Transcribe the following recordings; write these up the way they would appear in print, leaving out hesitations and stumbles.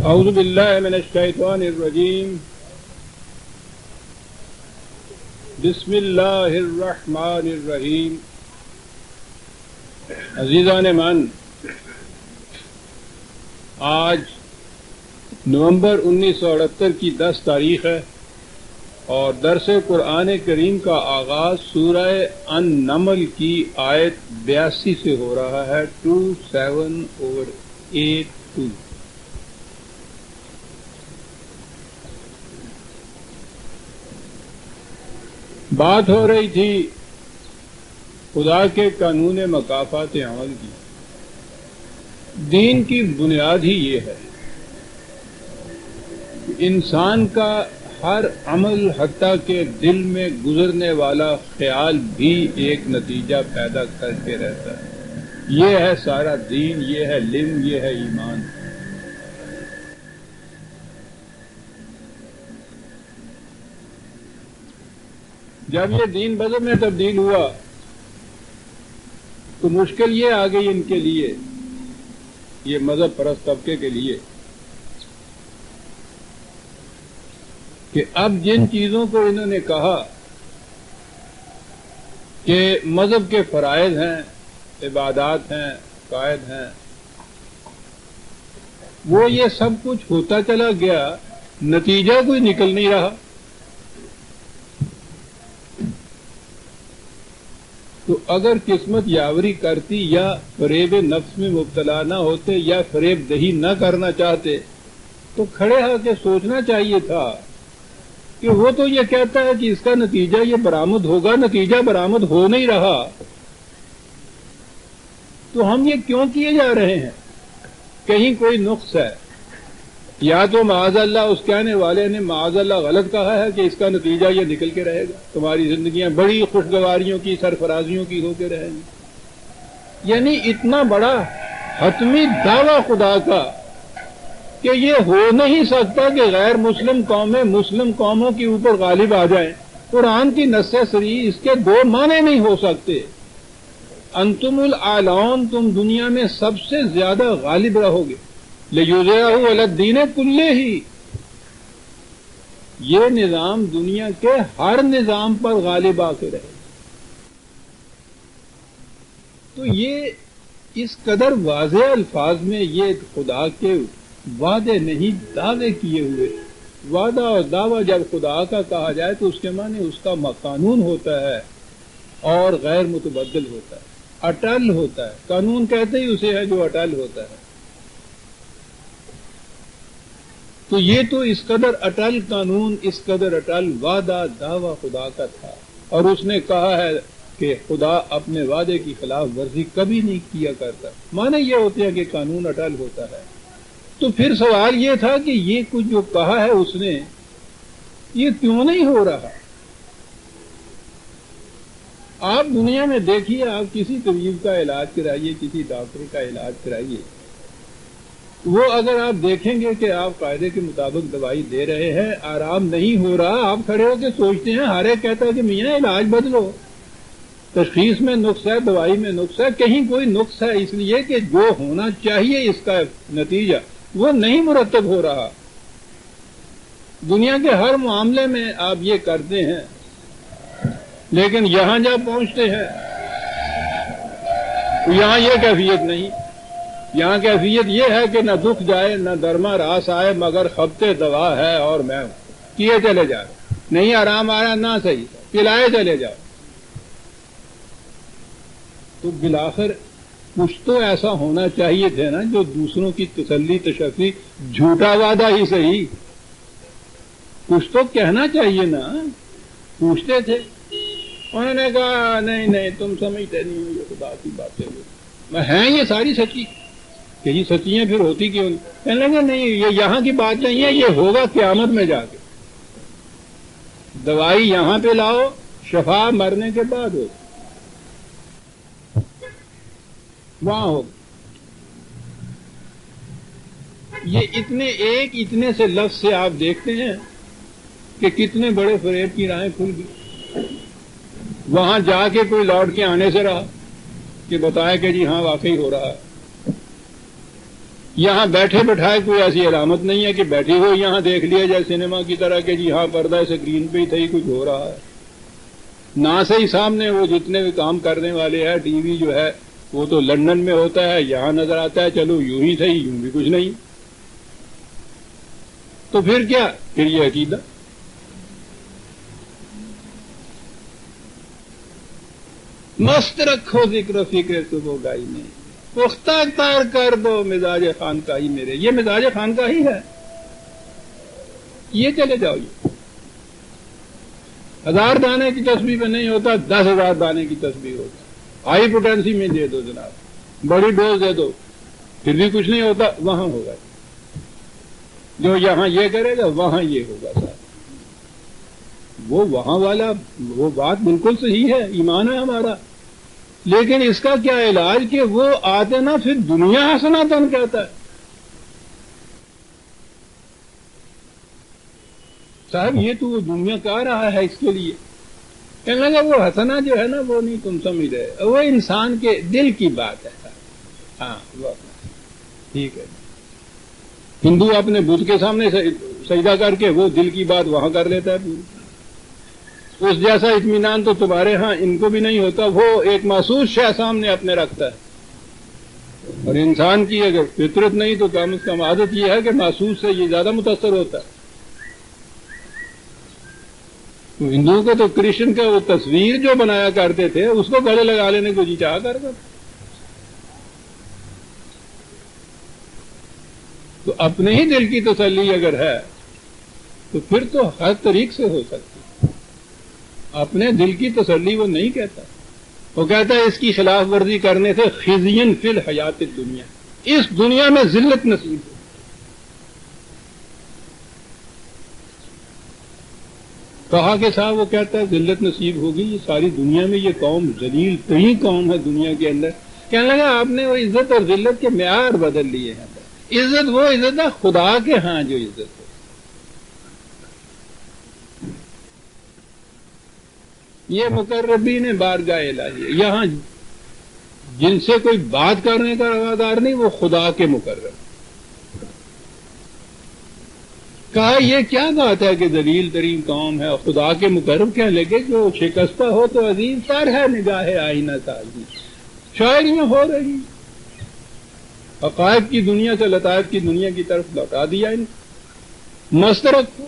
اعوذ باللہ من الشیطان الرجیم بسم اللہ الرحمن الرحیم. عزیزان من، آج نومبر 1978 کی 10 تاریخ ہے اور درس قرآن کریم کا آغاز سورہ النمل کی آیت 82 سے ہو رہا ہے. 27/82. بات ہو رہی تھی خدا کے قانون مکافات عمل کی. دین کی بنیاد ہی یہ ہے کہ انسان کا ہر عمل حتیٰ کہ دل میں گزرنے والا خیال بھی ایک نتیجہ پیدا کر کے رہتا ہے. یہ ہے سارا دین، یہ ہے علم، یہ ہے ایمان. جب یہ دین مذہب میں تبدیل ہوا تو مشکل یہ آ گئی ان کے لیے، یہ مذہب پرست طبقے کے لیے، کہ اب جن چیزوں کو انہوں نے کہا کہ مذہب کے فرائض ہیں، عبادات ہیں، قائد ہیں، وہ یہ سب کچھ ہوتا چلا گیا، نتیجہ کوئی نکل نہیں رہا. تو اگر قسمت یاوری کرتی یا فریب نفس میں مبتلا نہ ہوتے یا فریب دہی نہ کرنا چاہتے تو کھڑے ہو کے سوچنا چاہیے تھا کہ وہ تو یہ کہتا ہے کہ اس کا نتیجہ یہ برآمد ہوگا، نتیجہ برآمد ہو نہیں رہا، تو ہم یہ کیوں کیے جا رہے ہیں؟ کہیں کوئی نقص ہے، یا تو معاذ اللہ اس کہنے والے نے معاذ اللہ غلط کہا ہے کہ اس کا نتیجہ یہ نکل کے رہے گا، تمہاری زندگیاں بڑی خوشگواریوں کی، سرفرازیوں کی ہو کے رہیں گی. یعنی اتنا بڑا حتمی دعویٰ خدا کا کہ یہ ہو نہیں سکتا کہ غیر مسلم قومیں مسلم قوموں کے اوپر غالب آ جائیں. قرآن کی نص صریح اس کے دو معنی نہیں ہو سکتے. انتم الاعلون، تم دنیا میں سب سے زیادہ غالب رہو گے. لِیُظْہِرَہُ عَلَى الدِّینِ کُلِّہِ، یہ نظام دنیا کے ہر نظام پر غالب آ کے رہے. تو یہ اس قدر واضح الفاظ میں یہ خدا کے وعدے نہیں، دعوے کیے ہوئے. وعدہ اور دعویٰ جب خدا کا کہا جائے تو اس کے معنی اس کا قانون ہوتا ہے اور غیر متبدل ہوتا ہے، اٹل ہوتا ہے. قانون کہتے ہی اسے ہے جو اٹل ہوتا ہے. تو یہ تو اس قدر اٹل قانون، اس قدر اٹل وعدہ دعویٰ خدا کا تھا، اور اس نے کہا ہے کہ خدا اپنے وعدے کی خلاف ورزی کبھی نہیں کیا کرتا. معنی یہ ہوتے ہیں کہ قانون اٹل ہوتا ہے. تو پھر سوال یہ تھا کہ یہ کچھ جو کہا ہے اس نے، یہ کیوں نہیں ہو رہا؟ آپ دنیا میں دیکھیے، آپ کسی طبیب کا علاج کرائیے، کسی ڈاکٹر کا علاج کرائیے، وہ اگر آپ دیکھیں گے کہ آپ قاعدے کے مطابق دوائی دے رہے ہیں، آرام نہیں ہو رہا، آپ کھڑے ہو کے سوچتے ہیں، ہر ایک کہتا ہے کہ میاں علاج بدلو، تشخیص میں نقص ہے، دوائی میں نقص ہے، کہیں کوئی نقص ہے، اس لیے کہ جو ہونا چاہیے اس کا نتیجہ وہ نہیں مرتب ہو رہا. دنیا کے ہر معاملے میں آپ یہ کرتے ہیں، لیکن یہاں جب پہنچتے ہیں تو یہاں یہ کیفیت نہیں. یہاں کیفیت یہ ہے کہ نہ دکھ جائے نہ درما راس آئے، مگر خبتے دوا ہے اور میں کیے چلے جائے. نہیں آرام آ رہا نہ صحیح، پلائے چلے جاؤ. تو بالآخر کچھ تو ایسا ہونا چاہیے تھے نا جو دوسروں کی تسلی تشفی، جھوٹا وعدہ ہی صحیح، کچھ تو کہنا چاہیے نا. پوچھتے تھے، انہوں نے کہا نہیں نہیں تم سمجھتے نہیں ہو، یہ خدا کی باتیں ہیں، یہ ساری سچی. کہ یہ سچی ہیں پھر ہوتی کیوں نہیں؟ کہنے لگے نہیں، یہ یہاں کی بات نہیں ہے، یہ ہوگا قیامت میں جا کے. دوائی یہاں پہ لاؤ، شفا مرنے کے بعد ہو، وہاں ہو. یہ اتنے سے لفظ سے آپ دیکھتے ہیں کہ کتنے بڑے فریب کی راہیں کھل گئی. وہاں جا کے کوئی لوٹ کے آنے سے رہا کہ بتایا کہ جی ہاں واقعی ہو رہا ہے. یہاں بیٹھے بٹھائے کوئی ایسی علامت نہیں ہے کہ بیٹھی ہو یہاں دیکھ لیا جائے سنیما کی طرح کہ جی ہاں پردہ اسکرین پہ ہی تھا ہی کچھ ہو رہا ہے. نہ سے ہی سامنے وہ جتنے بھی کام کرنے والے ہیں ٹی وی جو ہے وہ تو لندن میں ہوتا ہے یہاں نظر آتا ہے چلو یوں ہی صحیح یوں بھی کچھ نہیں. تو پھر کیا پھر یہ عقیدہ مست رکھو ذکر و فکر تو وہ گائی نہیں پختہ تار کر دو مزاج خانقاہی میرے. یہ مزاج خانقاہی ہے یہ چلے جاؤ. یہ 1000 دانے کی تسبیح میں نہیں ہوتا 10,000 دانے کی تسبیح ہوتا. ہائی پوٹینسی میں دے دو جناب بڑی ڈوز دے دو پھر بھی کچھ نہیں ہوتا. وہاں ہوگا جو یہاں یہ کرے گا وہاں یہ ہوگا سر. وہ وہاں والا وہ بات بالکل صحیح ہے ایمان ہے ہمارا لیکن اس کا کیا علاج کہ وہ آتے نا پھر دنیا حسناتن کہتا ہے. صاحب یہ تو وہ دنیا کہہ رہا ہے اس کے لیے کہنے لگا وہ حسنا جو ہے نا وہ نہیں تم سمجھ رہے وہ انسان کے دل کی بات ہے. ہاں وہ ٹھیک ہے. ہندو اپنے بدھ کے سامنے سجدہ کر کے وہ دل کی بات وہاں کر لیتا ہے پوری. اس جیسا اطمینان تو تمہارے ہاں ان کو بھی نہیں ہوتا. وہ ایک محسوس شے سامنے اپنے رکھتا ہے اور انسان کی اگر فطرت نہیں تو کم از کم عادت یہ ہے کہ محسوس سے یہ زیادہ متاثر ہوتا ہے. تو ہندوؤں کو تو کرشن کا وہ تصویر جو بنایا کرتے تھے اس کو گلے لگا لینے کو جی چاہ کرتا. تو اپنے ہی دل کی تسلی اگر ہے تو پھر تو ہر طریق سے ہو سکتی. اپنے دل کی تسلی وہ نہیں کہتا. وہ کہتا ہے اس کی خلاف ورزی کرنے سے خزین فی الحیات الدنیا اس دنیا میں ذلت نصیب ہو. کہا کہ صاحب وہ کہتا ہے ذلت نصیب ہوگی یہ ساری دنیا میں یہ قوم ذلیل ترین قوم ہے دنیا کے اندر. کہنے لگا آپ نے وہ عزت اور ذلت کے معیار بدل لیے ہیں. عزت وہ عزت ہے خدا کے ہاں جو عزت ہے. یہ مقربین بارگاہ الہی یہاں جن سے کوئی بات کرنے کا روادار نہیں وہ خدا کے مقرب. کہا یہ کیا بات ہے کہ ذلیل ترین قوم ہے اور خدا کے مقرب کہنے لگے جو شکستہ ہو تو عزیز تر ہے نگاہ آئینہ سازی. شاعریاں ہو رہی حقائق کی دنیا سے لطائف کی دنیا کی طرف لوٹا دیا ان مسترد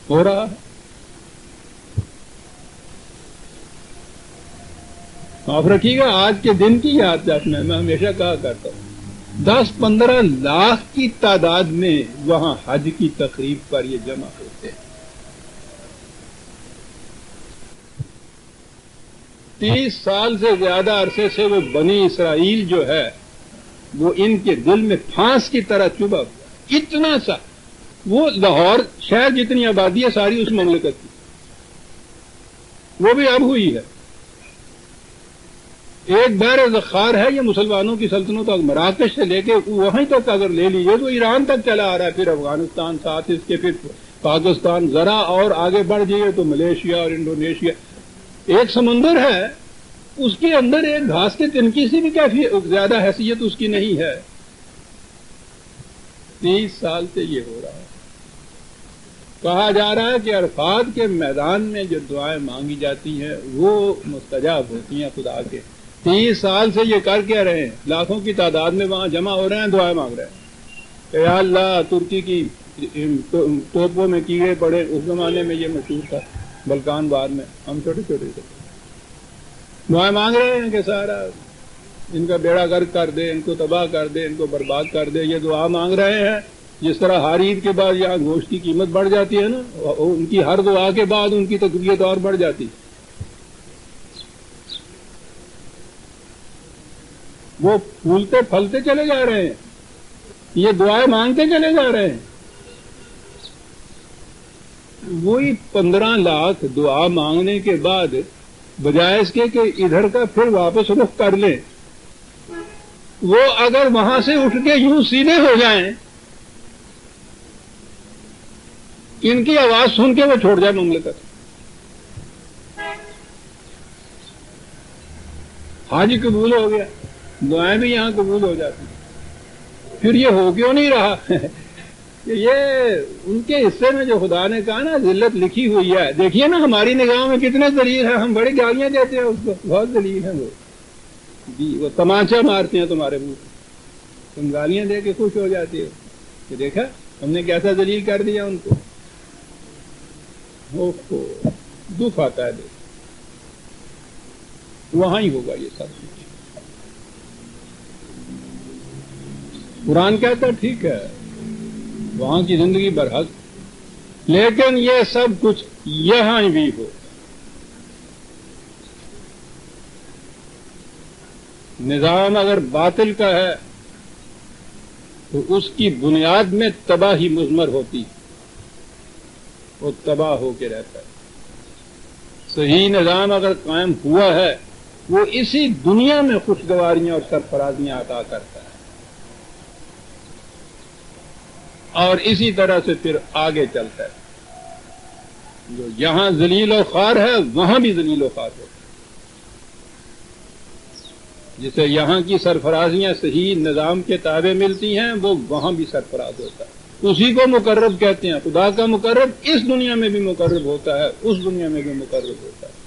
ہو رہا ہے. معاف رکھیے گا آج کے دن کی یاد رکھنا میں ہمیشہ کہا کرتا ہوں 10-15 لاکھ کی تعداد میں وہاں حج کی تقریب پر یہ جمع ہوتے ہیں. 30 سال سے زیادہ عرصے سے وہ بنی اسرائیل جو ہے وہ ان کے دل میں پھانس کی طرح چبھا ہوا. اتنا سا وہ لاہور شہر جتنی آبادی ہے ساری اس مملکت کی وہ بھی اب ہوئی ہے. ایک بحر ذخار ہے یہ مسلمانوں کی سلطنت تک مراکش سے لے کے وہیں تک اگر لے لیجیے تو ایران تک چلا آ رہا ہے. پھر افغانستان ساتھ اس کے پھر پاکستان ذرا اور آگے بڑھ جائیے تو ملیشیا اور انڈونیشیا. ایک سمندر ہے اس کے اندر ایک گھاس کے تنکی سے بھی کافی زیادہ حیثیت اس کی نہیں ہے. 30 سال سے یہ ہو رہا ہے. کہا جا رہا ہے کہ عرفات کے میدان میں جو دعائیں مانگی جاتی ہیں وہ مستجاب ہوتی ہیں خدا کے. 30 سال سے یہ کر کے رہے ہیں لاکھوں کی تعداد میں وہاں جمع ہو رہے ہیں دعائیں مانگ رہے ہیں کہ یا اللہ ترکی کی توپوں میں کیڑے پڑے. اس زمانے میں یہ مشہور تھا بلکان وار میں ہم چھوٹے چھوٹے تھے. دعائیں مانگ رہے ہیں کہ سارا ان کا بیڑا غرق کر دے ان کو تباہ کر دے ان کو برباد کر دے. یہ دعا مانگ رہے ہیں. جس طرح ہر عید کے بعد یہاں گوشت کی قیمت بڑھ جاتی ہے نا ان کی ہر دعا کے بعد ان کی تقویت اور بڑھ جاتی ہے. وہ پھولتے پھلتے چلے جا رہے ہیں یہ دعائیں مانگتے چلے جا رہے ہیں. وہی 15 لاکھ دعا مانگنے کے بعد بجائے اس کے کہ ادھر کا پھر واپس رخ کر لیں وہ اگر وہاں سے اٹھ کے یوں سیدھے ہو جائیں ان کی آواز سن کے وہ چھوڑ جائے مملکت. حج قبول ہو گیا دعائیں بھی یہاں قبول ہو جاتی ہیں. پھر یہ ہو کیوں نہیں رہا؟ یہ ان کے حصے میں جو خدا نے کہا نا ذلت لکھی ہوئی ہے. دیکھیے نا ہماری نگاہوں میں کتنے ذلیل ہیں، ہم بڑی گالیاں دیتے ہیں اس کو، بہت ذلیل ہیں وہ جی. وہ تمانچہ مارتے ہیں تمہارے منہ پہ، تم گالیاں دے کے خوش ہو جاتی ہو کہ دیکھا ہم نے کیسا ذلیل کر دیا ان کو. دکھ آتا ہے دیکھ. وہاں ہی ہوگا یہ سب کچھ. قرآن کہتا ہے ٹھیک ہے وہاں کی زندگی برحق، لیکن یہ سب کچھ یہاں بھی ہو. نظام اگر باطل کا ہے تو اس کی بنیاد میں تباہی مضمر ہوتی، وہ تباہ ہو کے رہتا ہے. صحیح نظام اگر قائم ہوا ہے وہ اسی دنیا میں خوشگواریاں اور سرفرازیاں عطا کرتا ہے، اور اسی طرح سے پھر آگے چلتا ہے. جو یہاں ذلیل و خوار ہے وہاں بھی ذلیل و خوار ہوتا ہے. جسے یہاں کی سرفرازیاں صحیح نظام کے تابع ملتی ہیں وہ وہاں بھی سرفراز ہوتا ہے. اسی کو مقرب کہتے ہیں. خدا کا مقرب اس دنیا میں بھی مقرب ہوتا ہے، اس دنیا میں بھی مقرب ہوتا ہے.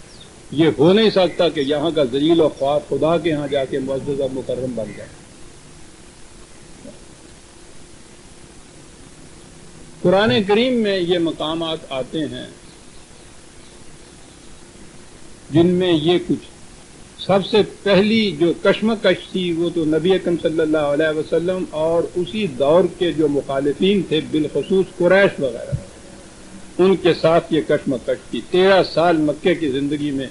یہ ہو نہیں سکتا کہ یہاں کا ذلیل و خوار خدا کے ہاں جا کے معزز اور مکرم بن جائے. قرآن کریم میں یہ مقامات آتے ہیں جن میں یہ کچھ. سب سے پہلی جو کشمکش تھی وہ تو نبی اکرم صلی اللہ علیہ وسلم اور اسی دور کے جو مخالفین تھے بالخصوص قریش وغیرہ، ان کے ساتھ یہ کشمکش تھی. 13 سال مکے کی زندگی میں،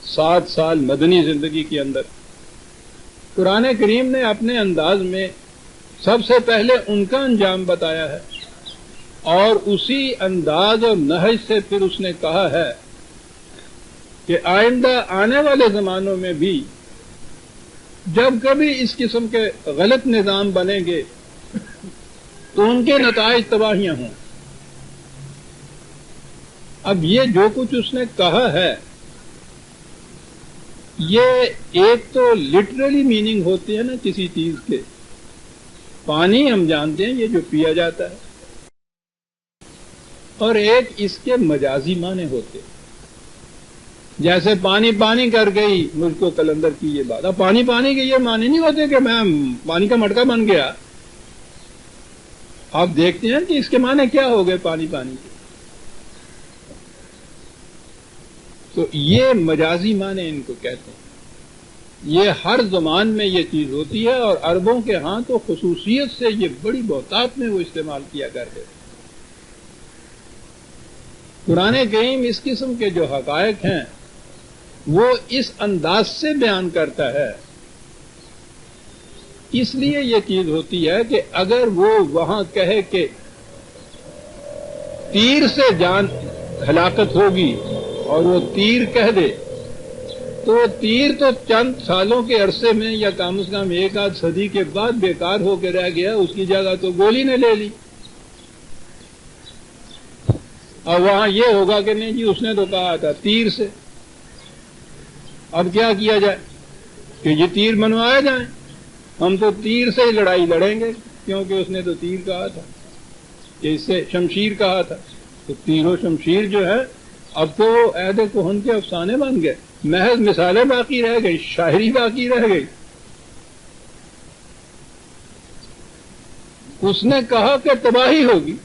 7 سال مدنی زندگی کے اندر قرآن کریم نے اپنے انداز میں سب سے پہلے ان کا انجام بتایا ہے، اور اسی انداز اور نہج سے پھر اس نے کہا ہے کہ آئندہ آنے والے زمانوں میں بھی جب کبھی اس قسم کے غلط نظام بنیں گے تو ان کے نتائج تباہیاں ہوں. اب یہ جو کچھ اس نے کہا ہے یہ ایک تو لٹرلی میننگ ہوتے ہیں نا کسی چیز کے. پانی ہم جانتے ہیں یہ جو پیا جاتا ہے، اور ایک اس کے مجازی معنی ہوتے ہیں. جیسے پانی پانی کر گئی مجھ کو کلندر کی یہ بات. اب پانی پانی کے یہ معنی نہیں ہوتے کہ میں پانی کا مٹکا بن گیا. آپ دیکھتے ہیں کہ اس کے معنی کیا ہو گئے پانی پانی کے. تو یہ مجازی معنی ان کو کہتے ہیں. یہ ہر زبان میں یہ چیز ہوتی ہے، اور عربوں کے ہاں تو خصوصیت سے یہ بڑی بہتات میں وہ استعمال کیا کرتے ہیں. قرآن کریم اس قسم کے جو حقائق ہیں وہ اس انداز سے بیان کرتا ہے. اس لیے یہ چیز ہوتی ہے کہ اگر وہ وہاں کہے کہ تیر سے جان ہلاکت ہوگی اور وہ تیر کہہ دے تو تیر تو چند سالوں کے عرصے میں یا کم از کم 1 آدھ صدی کے بعد بیکار ہو کے رہ گیا، اس کی جگہ تو گولی نے لے لی. اور وہاں یہ ہوگا کہ نہیں جی اس نے تو کہا تھا تیر سے. اب کیا کیا جائے کہ یہ تیر بنوائے جائیں. ہم تو تیر سے ہی لڑائی لڑیں گے کیونکہ اس نے تو تیر کہا تھا، کہ اس سے شمشیر کہا تھا. تو تیر و شمشیر جو ہے اب تو عہد کہن کے افسانے بن گئے. محض مثالیں باقی رہ گئی، شاعری باقی رہ گئی. اس نے کہا کہ تباہی ہوگی.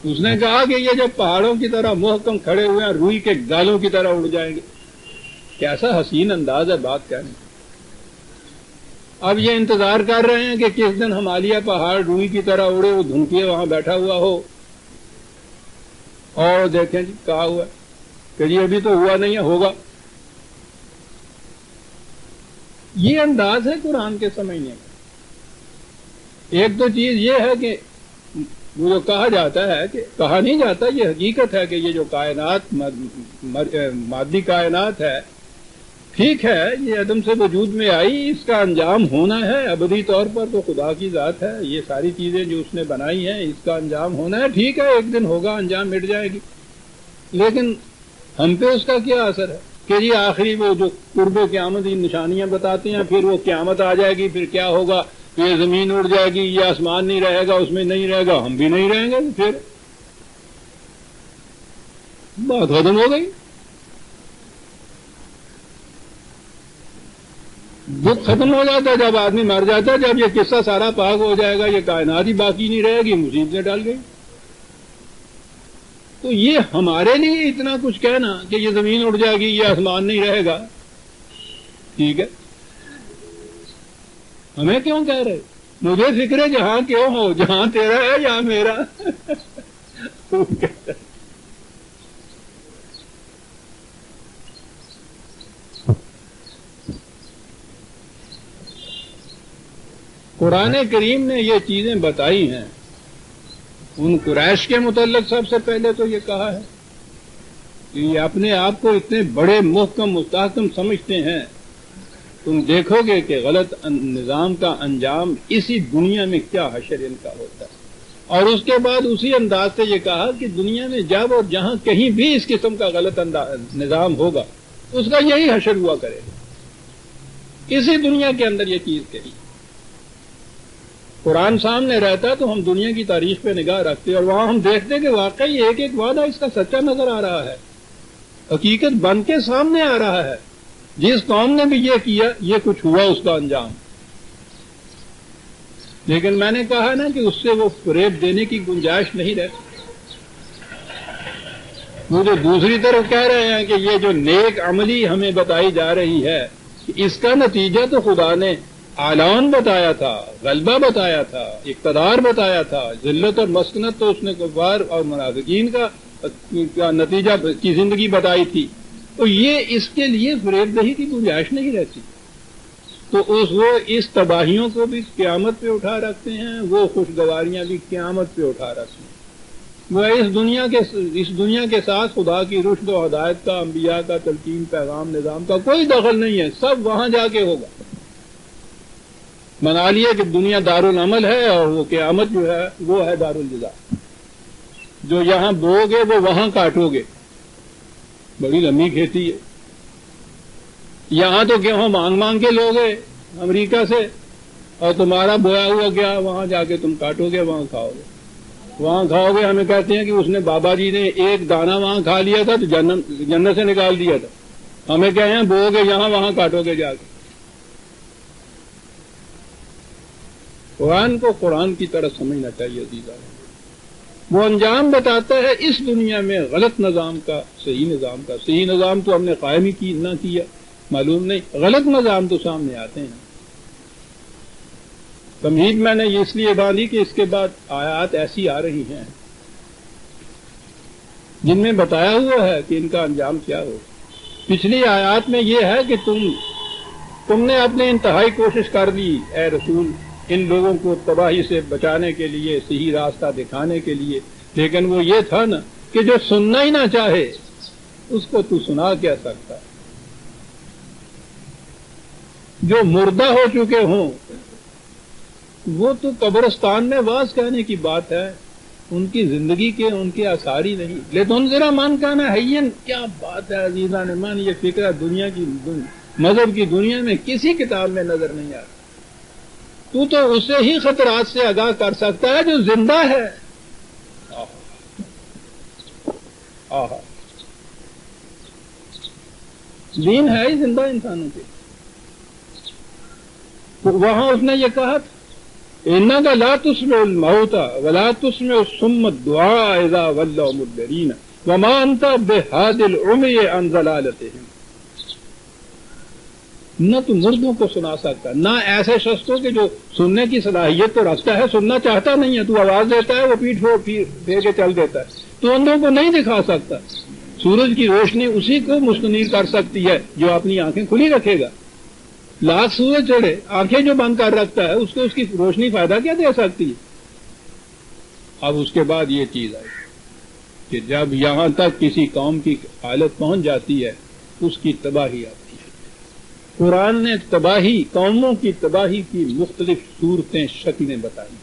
اس نے کہا کہ یہ جب پہاڑوں کی طرح محکم کھڑے ہوئے ہیں روئی کے گالوں کی طرح اڑ جائیں گے. کیسا حسین انداز ہے بات کرنے. اب یہ انتظار کر رہے ہیں کہ کس دن ہمالیہ پہاڑ روئی کی طرح اڑے، وہ دھنکیے وہاں بیٹھا ہوا ہو اور دیکھیں جی کہا ہوا کہ جی ابھی تو ہوا نہیں ہے، ہوگا. یہ انداز ہے قرآن کے سمجھنے کا. ایک تو چیز یہ ہے کہ وہ جو کہا جاتا ہے کہ کہا نہیں جاتا، یہ حقیقت ہے کہ یہ جو کائنات مادی کائنات ہے ٹھیک ہے، یہ عدم سے وجود میں آئی، اس کا انجام ہونا ہے. ابدی طور پر تو خدا کی ذات ہے، یہ ساری چیزیں جو اس نے بنائی ہیں اس کا انجام ہونا ہے. ٹھیک ہے ایک دن ہوگا، انجام مٹ جائے گی. لیکن ہم پہ اس کا کیا اثر ہے؟ کہ جی آخری وہ جو قرب قیامت کی نشانیاں بتاتے ہیں، پھر وہ قیامت آ جائے گی، پھر کیا ہوگا، یہ زمین اڑ جائے گی، یہ آسمان نہیں رہے گا، اس میں نہیں رہے گا، ہم بھی نہیں رہیں گے، پھر بات ختم ہو گئی۔ دکھ ختم ہو جاتا ہے جب آدمی مر جاتا ہے، جب یہ قصہ سارا پاک ہو جائے گا، یہ کائنات ہی باقی نہیں رہے گی، مصیبتیں ڈال گئی۔ تو یہ ہمارے لیے اتنا کچھ کہنا کہ یہ زمین اڑ جائے گی، یہ آسمان نہیں رہے گا، ٹھیک ہے، ہمیں کیوں کہہ رہے؟ مجھے فکر ہے جہاں کیوں ہو، جہاں تیرا ہے یا میرا۔ قرآن کریم نے یہ چیزیں بتائی ہیں، ان قریش کے متعلق سب سے پہلے تو یہ کہا ہے کہ یہ اپنے آپ کو اتنے بڑے محکم مستحکم سمجھتے ہیں، تم دیکھو گے کہ غلط نظام کا انجام اسی دنیا میں کیا حشر ان کا ہوتا ہے۔ اور اس کے بعد اسی انداز سے یہ کہا کہ دنیا میں جب اور جہاں کہیں بھی اس قسم کا غلط نظام ہوگا اس کا یہی حشر ہوا کرے گا۔ اسی دنیا کے اندر یہ چیز کہی، قرآن سامنے رہتا تو ہم دنیا کی تاریخ پہ نگاہ رکھتے اور وہاں ہم دیکھتے کہ واقعی ایک ایک وعدہ اس کا سچا نظر آ رہا ہے، حقیقت بن کے سامنے آ رہا ہے۔ جس قوم نے بھی یہ کیا، یہ کچھ ہوا اس کا انجام۔ لیکن میں نے کہا نا کہ اس سے وہ فریب دینے کی گنجائش نہیں رہتی۔ وہ جو دوسری طرف کہہ رہے ہیں کہ یہ جو نیک عملی ہمیں بتائی جا رہی ہے، اس کا نتیجہ تو خدا نے اعلان بتایا تھا، غلبہ بتایا تھا، اقتدار بتایا تھا، ذلت اور مسکنت تو اس نے کفار اور منافقین کا نتیجہ کی زندگی بتائی تھی۔ تو یہ اس کے لیے فریب دہی کی گنجائش نہیں رہتی۔ تو وہ اس تباہیوں کو بھی قیامت پہ اٹھا رکھتے ہیں، وہ خوشگواریاں بھی قیامت پہ اٹھا رکھتے ہیں۔ وہ اس دنیا کے ساتھ خدا کی رشد و ہدایت کا، انبیاء کا تلقین، پیغام، نظام کا کوئی دخل نہیں ہے، سب وہاں جا کے ہوگا۔ منا لیے کہ دنیا دارالعمل ہے اور وہ قیامت جو ہے وہ ہے دارالجزاء۔ جو یہاں بو گے وہ وہاں کاٹو گے، بڑی لمبی کھیتی ہے۔ یہاں تو گیہوں مانگ مانگ کے لوگے امریکہ سے، اور تمہارا بویا ہوا گیا وہاں جا کے تم کاٹو گے، وہاں کھاؤ گے، وہاں کھاؤ گے۔ ہمیں کہتے ہیں کہ اس نے بابا جی نے ایک دانہ وہاں کھا لیا تھا تو جنت سے نکال دیا تھا۔ ہمیں کہے ہیں بو گے یہاں، وہاں کاٹو گے جا کے۔ قرآن کو قرآن کی طرح سمجھنا چاہیے عزیزان۔ وہ انجام بتاتا ہے اس دنیا میں غلط نظام کا، صحیح نظام کا۔ صحیح نظام تو ہم نے قائم ہی نہ کیا، معلوم نہیں، غلط نظام تو سامنے آتے ہیں۔ تمہید میں نے یہ اس لیے باندھی کہ اس کے بعد آیات ایسی آ رہی ہیں جن میں بتایا ہوا ہے کہ ان کا انجام کیا ہو۔ پچھلی آیات میں یہ ہے کہ تم نے اپنے انتہائی کوشش کر دی اے رسول ان لوگوں کو تباہی سے بچانے کے لیے، صحیح راستہ دکھانے کے لیے، لیکن وہ یہ تھا نا کہ جو سننا ہی نہ چاہے اس کو تو سنا کیا سکتا ہے۔ جو مردہ ہو چکے ہوں وہ تو قبرستان میں واز کہنے کی بات ہے، ان کی زندگی کے ان کے آثار ہی نہیں۔ لیکن ذرا من کہنا ہے، کیا بات ہے عزیزان من، یہ فکر دنیا کی مذہب کی دنیا میں کسی کتاب میں نظر نہیں آتا۔ تو اسے ہی خطرات سے آگاہ کر سکتا ہے جو زندہ ہے۔ آہا، دین ہے ہی زندہ انسانوں کے۔ تو وہاں اس نے یہ کہا انک لا تسمع الموت ولا تسمع الصم الدعاء اذا ولوا مدبرین وما انت بہاد العمی عن ضلالتهم۔ نہ تو مردوں کو سنا سکتا، نہ ایسے شخص کو کہ جو سننے کی صلاحیت تو رکھتا ہے، سننا چاہتا نہیں ہے، تو آواز دیتا ہے وہ پیٹھ پھیر کے چل دیتا ہے، تو اندھوں کو نہیں دکھا سکتا۔ سورج کی روشنی اسی کو مستنیر کر سکتی ہے جو اپنی آنکھیں کھلی رکھے گا۔ لاکھ سورج چڑھے، آنکھیں جو بند کر رکھتا ہے اس کو اس کی روشنی فائدہ کیا دے سکتی ہے؟ اب اس کے بعد یہ چیز آئی کہ جب یہاں تک کسی قوم کی حالت پہنچ جاتی ہے اس کی تباہی آتی ہے۔ قرآن نے تباہی، قوموں کی تباہی کی مختلف صورتیں، شکلیں بتائی۔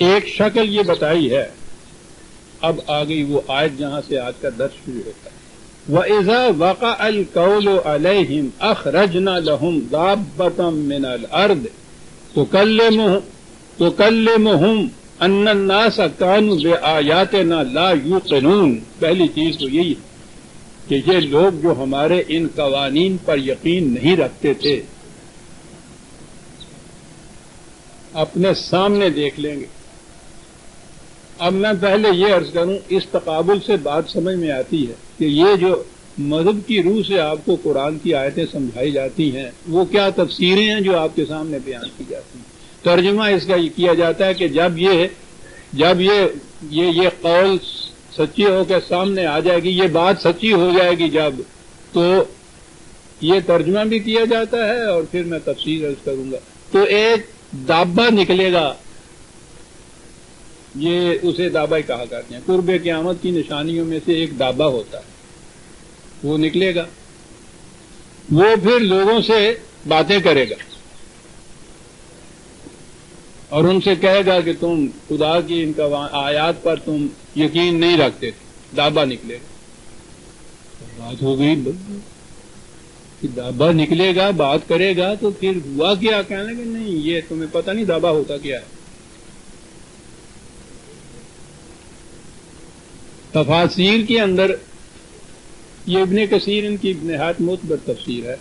ایک شکل یہ بتائی ہے اب آ گئی وہ آیت جہاں سے آج کا درس شروع ہوتا ہے. وَإِذَا وَقَعَ الْقَوْلُ عَلَيْهِمْ أَخْرَجْنَا لَهُمْ دَابَّةً مِّنَ الْأَرْضِ تُكَلِّمُهُمْ أَنَّ النَّاسَ كَانُوا بِآيَاتِنَا لَا يُوقِنُونَ. پہلی چیز تو یہی ہے کہ یہ لوگ جو ہمارے ان قوانین پر یقین نہیں رکھتے تھے اپنے سامنے دیکھ لیں گے. اب میں پہلے یہ عرض کروں اس تقابل سے بات سمجھ میں آتی ہے کہ یہ جو مذہب کی روح سے آپ کو قرآن کی آیتیں سمجھائی جاتی ہیں وہ کیا تفسیریں ہیں جو آپ کے سامنے بیان کی جاتی ہیں. ترجمہ اس کا یہ کیا جاتا ہے کہ جب یہ قول سچی ہو کے سامنے آ جائے گی, یہ بات سچی ہو جائے گی جب, تو یہ ترجمہ بھی کیا جاتا ہے اور پھر میں تفسیر عرض کروں گا. تو ایک دابہ نکلے گا, یہ اسے دابہ ہی کہا کرتے ہیں. قرب قیامت کی نشانیوں میں سے ایک دابہ ہوتا ہے, وہ نکلے گا, وہ پھر لوگوں سے باتیں کرے گا اور ان سے کہے گا کہ تم خدا کی ان آیات پر تم یقین نہیں رکھتے تھے. دابہ نکلے گا, بات ہو گئی کہ دابہ نکلے گا, بات کرے گا, تو پھر ہوا کیا؟ کہنے کہ نہیں یہ تمہیں پتہ نہیں دابہ ہوتا کیا ہے. تفاسیر کے اندر یہ ابن کثیر ان کی نہایت معتبر تفسیر ہے,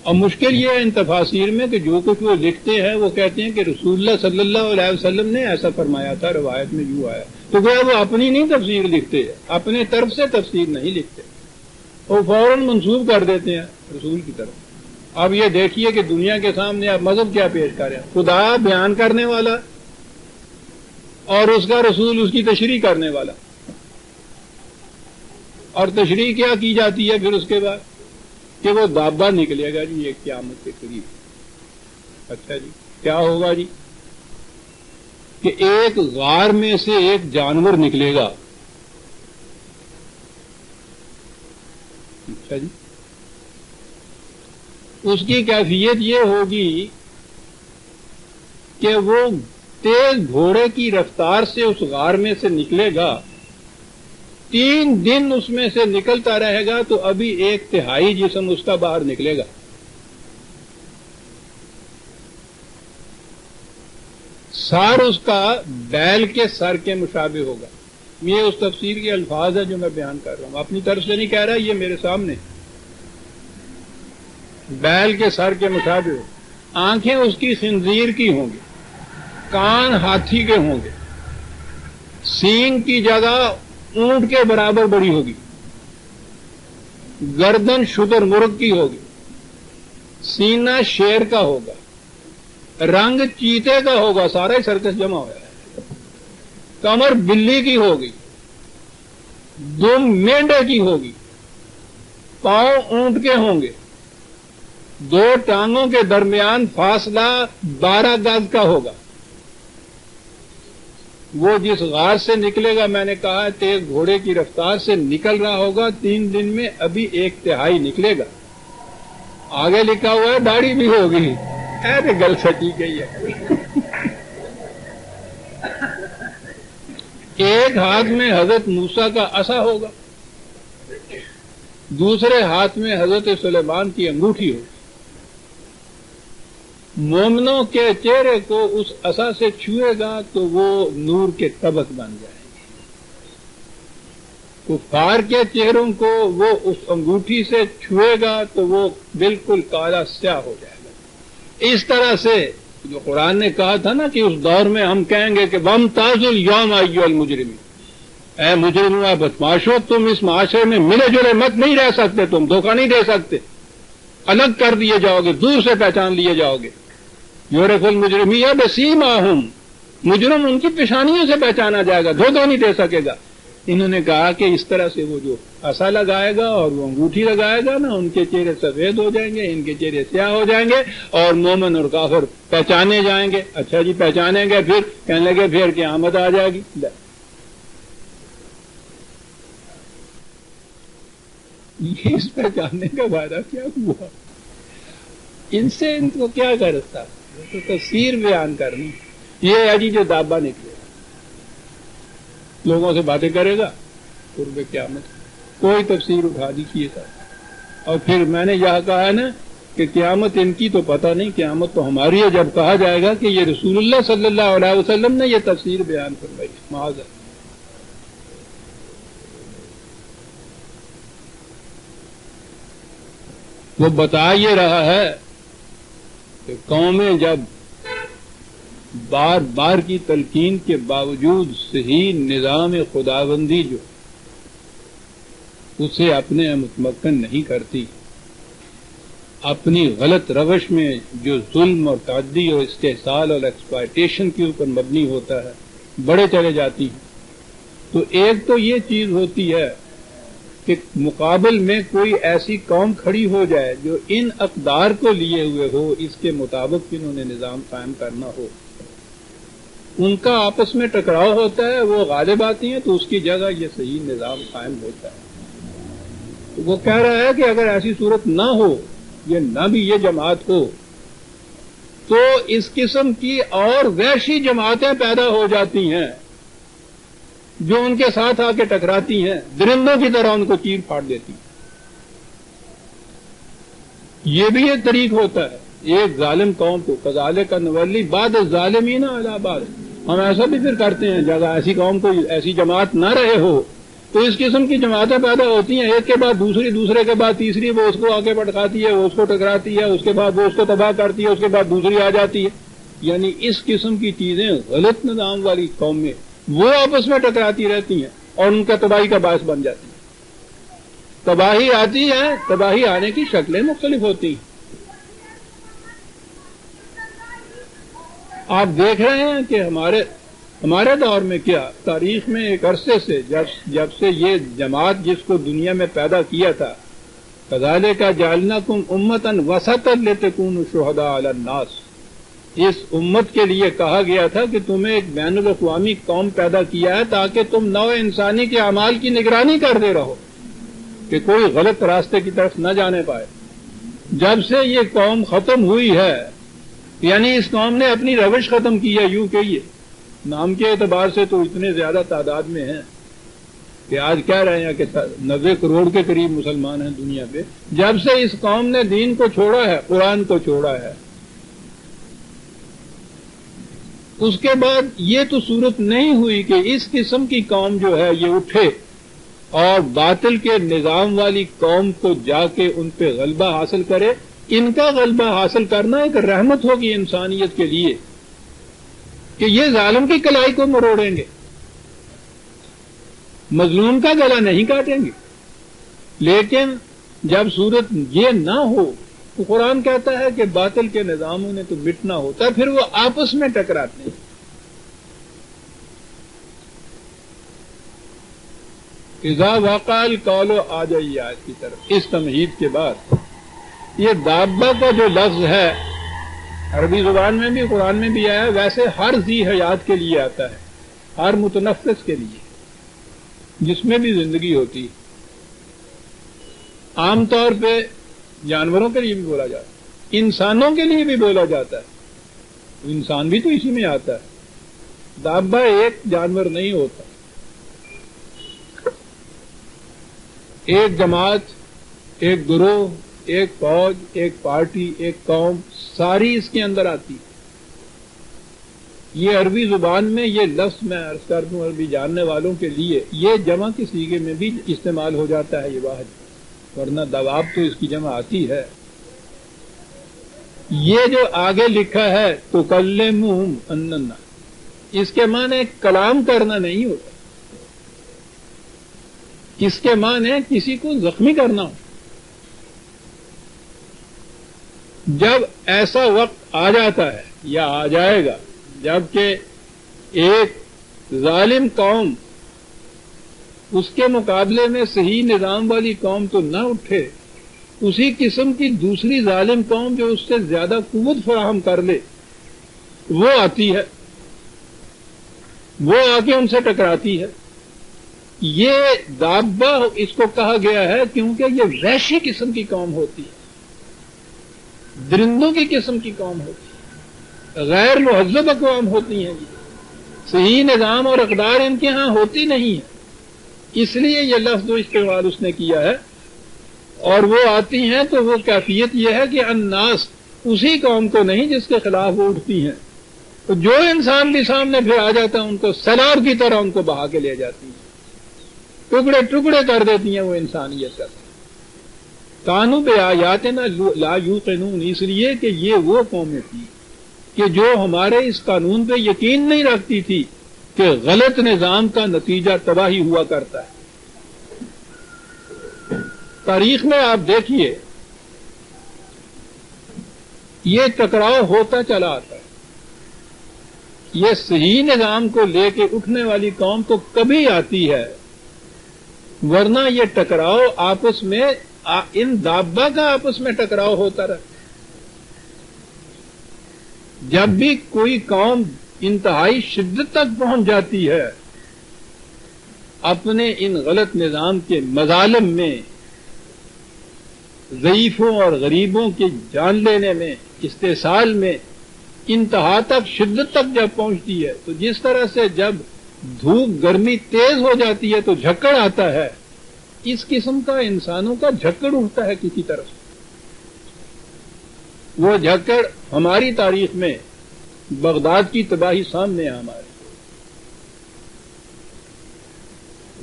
اور مشکل یہ ہے ان تفاسیر میں کہ جو کچھ وہ لکھتے ہیں وہ کہتے ہیں کہ رسول اللہ صلی اللہ علیہ وسلم نے ایسا فرمایا تھا, روایت میں یوں آیا. تو وہ اپنی نہیں تفسیر لکھتے, اپنے طرف سے تفسیر نہیں لکھتے, وہ فوراً منسوب کر دیتے ہیں رسول کی طرف. اب یہ دیکھیے کہ دنیا کے سامنے آپ مذہب کیا پیش کر رہے ہیں, خدا بیان کرنے والا اور اس کا رسول اس کی تشریح کرنے والا. اور تشریح کیا کی جاتی ہے پھر اس کے بعد کہ وہ دابہ نکلے گا جی یہ قیامت کے قریب. اچھا جی کیا ہوگا جی کہ ایک غار میں سے ایک جانور نکلے گا. اچھا جی اس کی کیفیت یہ ہوگی کہ وہ تیز گھوڑے کی رفتار سے اس غار میں سے نکلے گا, 3 دن اس میں سے نکلتا رہے گا تو ابھی 1/3 جسم اس کا باہر نکلے گا. سر اس کا بیل کے سر کے مشابہ ہوگا. یہ اس تفسیر کے الفاظ ہے جو میں بیان کر رہا ہوں, اپنی طرف سے نہیں کہہ رہا, یہ میرے سامنے. بیل کے سر کے مشابہ ہوگا, آنکھیں اس کی خنزیر کی ہوں گی, کان ہاتھی کے ہوں گے, سینگ کی جگہ اونٹ کے برابر بڑی ہوگی, گردن شتر مرغ کی ہوگی, سینہ شیر کا ہوگا, رنگ چیتے کا ہوگا, سارا ہی سرکس جمع ہوا ہے, کمر بلی کی ہوگی, دم مینڈے کی ہوگی, پاؤں اونٹ کے ہوں گے, 2 ٹانگوں کے درمیان فاصلہ 12 گز کا ہوگا. وہ جس غار سے نکلے گا میں نے کہا تیز گھوڑے کی رفتار سے نکل رہا ہوگا, 3 دن میں ابھی 1/3 نکلے گا. آگے لکھا ہوا ہے داڑھی بھی ہوگی. ارے گل سچی گئی ہے. ایک ہاتھ میں حضرت موسیٰ کا عصا ہوگا, دوسرے ہاتھ میں حضرت سلیمان کی انگوٹھی ہوگی. مومنوں کے چہرے کو اس عصا سے چھوئے گا تو وہ نور کے طبق بن جائیں گے, کفار کے چہروں کو وہ اس انگوٹھی سے چھوئے گا تو وہ بالکل کالا سیاہ ہو جائے گا. اس طرح سے جو قرآن نے کہا تھا نا کہ اس دور میں ہم کہیں گے کہ وَامْتَازُوا الْيَوْمَ أَيُّهَا الْمُجْرِمُونَ, اے مجرموں بدماشو تم اس معاشرے میں ملے جلے مت نہیں رہ سکتے, تم دھوکہ نہیں دے سکتے, الگ کر دیے جاؤ گے, دور سے پہچان لیے جاؤ گے. یعرف المجرمین بسیماہم, مجرم ان کی پیشانیوں سے پہچانا جائے گا, دھوکہ نہیں دے سکے گا. انہوں نے کہا کہ اس طرح سے وہ جو عصا لگائے گا اور وہ انگوٹھی لگائے گا نا, ان کے چہرے سفید ہو جائیں گے, ان کے چہرے سیاہ ہو جائیں گے, اور مومن اور کافر پہچانے جائیں گے. اچھا جی پہچانیں گے, پھر کہنے لگے پھر قیامت آ جائے گی. اس پہچاننے کا فائدہ کیا ہوا؟ ان سے ان کو کیا غرض تھا؟ تو تفسیر بیان کرنی. یہ ہے جی جو دابہ نکلے, لوگوں سے باتیں کرے گا قرب قیامت. کوئی تفسیر اٹھا دیجیے گا. اور پھر میں نے یہ کہا ہے نا کہ قیامت ان کی تو پتہ نہیں، قیامت تو ہماری ہے جب کہا جائے گا کہ یہ رسول اللہ صلی اللہ علیہ وسلم نے یہ تفسیر بیان فرمائی. معاذ اللہ. وہ بتا یہ رہا ہے کہ قومیں جب بار بار کی تلقین کے باوجود صحیح نظام خداوندی جو اسے اپنے متمکن نہیں کرتی، اپنی غلط روش میں جو ظلم اور تعدی اور استحصال اور ایکسپلائٹیشن کے اوپر مبنی ہوتا ہے بڑے چلے جاتی ہیں. تو ایک تو یہ چیز ہوتی ہے کہ مقابل میں کوئی ایسی قوم کھڑی ہو جائے جو ان اقدار کو لیے ہوئے ہو، اس کے مطابق انہوں نے نظام قائم کرنا ہو. ان کا آپس میں ٹکراؤ ہوتا ہے، وہ غالب آتی ہیں تو اس کی جگہ یہ صحیح نظام قائم ہوتا ہے. تو وہ کہہ رہا ہے کہ اگر ایسی صورت نہ ہو، یہ نہ بھی یہ جماعت ہو، تو اس قسم کی اور وحشی جماعتیں پیدا ہو جاتی ہیں جو ان کے ساتھ آ کے ٹکراتی ہیں، درندوں کی طرح ان کو چیر پھاڑ دیتی ہیں. یہ بھی ایک طریق ہوتا ہے ایک ظالم قوم کو. کذالک نولی بعض الظالمین علی بعض. ہم ایسا بھی پھر کرتے ہیں، جگہ ایسی قوم کو ایسی جماعت نہ رہے ہو تو اس قسم کی جماعتیں پیدا ہوتی ہیں، ایک کے بعد دوسری، دوسرے کے بعد تیسری. وہ اس کو آگے پٹکاتی ہے، وہ اس کو ٹکراتی ہے، اس کے بعد وہ اس کو تباہ کرتی ہے، اس کے بعد دوسری آ جاتی ہے. یعنی اس قسم کی چیزیں غلط نظام والی قوم میں وہ آپس میں ٹکراتی رہتی ہیں اور ان کا تباہی کا باعث بن جاتی ہیں. تباہی آتی ہے، تباہی آنے کی شکلیں مختلف ہوتی ہیں. آپ دیکھ رہے ہیں کہ ہمارے دور میں کیا تاریخ میں ایک عرصے سے جب سے یہ جماعت جس کو دنیا میں پیدا کیا تھا، کذالک جعلناکم امۃ وسطا لتکونوا شہداء علی الناس، اس امت کے لیے کہا گیا تھا کہ تمہیں ایک بین الاقوامی قوم پیدا کیا ہے تاکہ تم نوع انسانی کے اعمال کی نگرانی کرتے رہو کہ کوئی غلط راستے کی طرف نہ جانے پائے. جب سے یہ قوم ختم ہوئی ہے، یعنی اس قوم نے اپنی روش ختم کی ہے، یوں کہیے نام کے اعتبار سے تو اتنے زیادہ تعداد میں ہیں کہ آج کہہ رہے ہیں کہ 90 کروڑ کے قریب مسلمان ہیں دنیا پہ. جب سے اس قوم نے دین کو چھوڑا ہے، قرآن کو چھوڑا ہے، اس کے بعد یہ تو صورت نہیں ہوئی کہ اس قسم کی قوم جو ہے یہ اٹھے اور باطل کے نظام والی قوم کو جا کے ان پہ غلبہ حاصل کرے. ان کا غلبہ حاصل کرنا ایک رحمت ہوگی انسانیت کے لیے کہ یہ ظالم کی کلائی کو مروڑیں گے، مظلوم کا گلا نہیں کاٹیں گے. لیکن جب صورت یہ نہ ہو تو قرآن کہتا ہے کہ باطل کے نظاموں نے تو مٹنا ہوتا ہے، پھر وہ آپس میں ٹکراتے ہیں. اذا وقع القول آ جائیے آج کی طرف. اس تمہید کے بعد یہ دابہ کا جو لفظ ہے عربی زبان میں بھی قرآن میں بھی آیا ہے، ویسے ہر ذی حیات کے لیے آتا ہے، ہر متنفس کے لیے جس میں بھی زندگی ہوتی ہے. عام طور پہ جانوروں کے لیے بھی بولا جاتا ہے، انسانوں کے لیے بھی بولا جاتا ہے. انسان بھی تو اسی میں آتا ہے. دابہ ایک جانور نہیں ہوتا، ایک جماعت، ایک گروہ، ایک فوج، ایک پارٹی، ایک قوم، ساری اس کے اندر آتی. یہ عربی زبان میں یہ لفظ میں عرض کر دوں عربی جاننے والوں کے لیے، یہ جمع کے صیغے میں بھی استعمال ہو جاتا ہے یہ واحد، ورنہ دواب تو اس کی جمع آتی ہے. یہ جو آگے لکھا ہے تکلمہم الناس، اس کے معنی کلام کرنا نہیں ہوتا، اس کے معنی کسی کو زخمی کرنا ہو. جب ایسا وقت آ جاتا ہے یا آ جائے گا جبکہ ایک ظالم قوم اس کے مقابلے میں صحیح نظام والی قوم تو نہ اٹھے، اسی قسم کی دوسری ظالم قوم جو اس سے زیادہ قوت فراہم کر لے وہ آتی ہے، وہ آ کے ان سے ٹکراتی ہے. یہ دابہ اس کو کہا گیا ہے کیونکہ یہ وحشی قسم کی قوم ہوتی ہے، درندوں کی قسم کی قوم ہوتی ہے، غیر مہذب اقوام ہوتی ہیں. صحیح نظام اور اقدار ان کے ہاں ہوتی نہیں ہے، اس لیے یہ لفظ استعمال اس نے کیا ہے۔ اور وہ آتی ہیں تو وہ کیفیت یہ ہے کہ الناس اسی قوم کو نہیں جس کے خلاف وہ اٹھتی ہیں، تو جو انسان بھی سامنے پھر آ جاتا ہے ان کو سیلاب کی طرح ان کو بہا کے لے جاتی ہیں، ٹکڑے ٹکڑے کر دیتی ہیں وہ انسانیت کا۔ کانوا بآیاتنا لا یوقنون، اس لیے کہ یہ وہ قومیں تھی کہ جو ہمارے اس قانون پہ یقین نہیں رکھتی تھی کہ غلط نظام کا نتیجہ تباہی ہوا کرتا ہے۔ تاریخ میں آپ دیکھیے یہ ٹکراؤ ہوتا چلا آتا ہے، یہ صحیح نظام کو لے کے اٹھنے والی قوم تو کبھی آتی ہے، ورنہ یہ ٹکراؤ آپس میں ان دابہ کا آپس میں ٹکراؤ ہوتا رہتا۔ جب بھی کوئی قوم انتہائی شدت تک پہنچ جاتی ہے اپنے ان غلط نظام کے مظالم میں، ضعیفوں اور غریبوں کی جان لینے میں، استحصال میں، انتہا تک شدت تک جب پہنچتی ہے تو جس طرح سے جب دھوپ گرمی تیز ہو جاتی ہے تو جھکڑ آتا ہے، اس قسم کا انسانوں کا جھکڑ اٹھتا ہے کسی طرف۔ وہ جھکڑ ہماری تاریخ میں بغداد کی تباہی سامنے ہے ہمارے،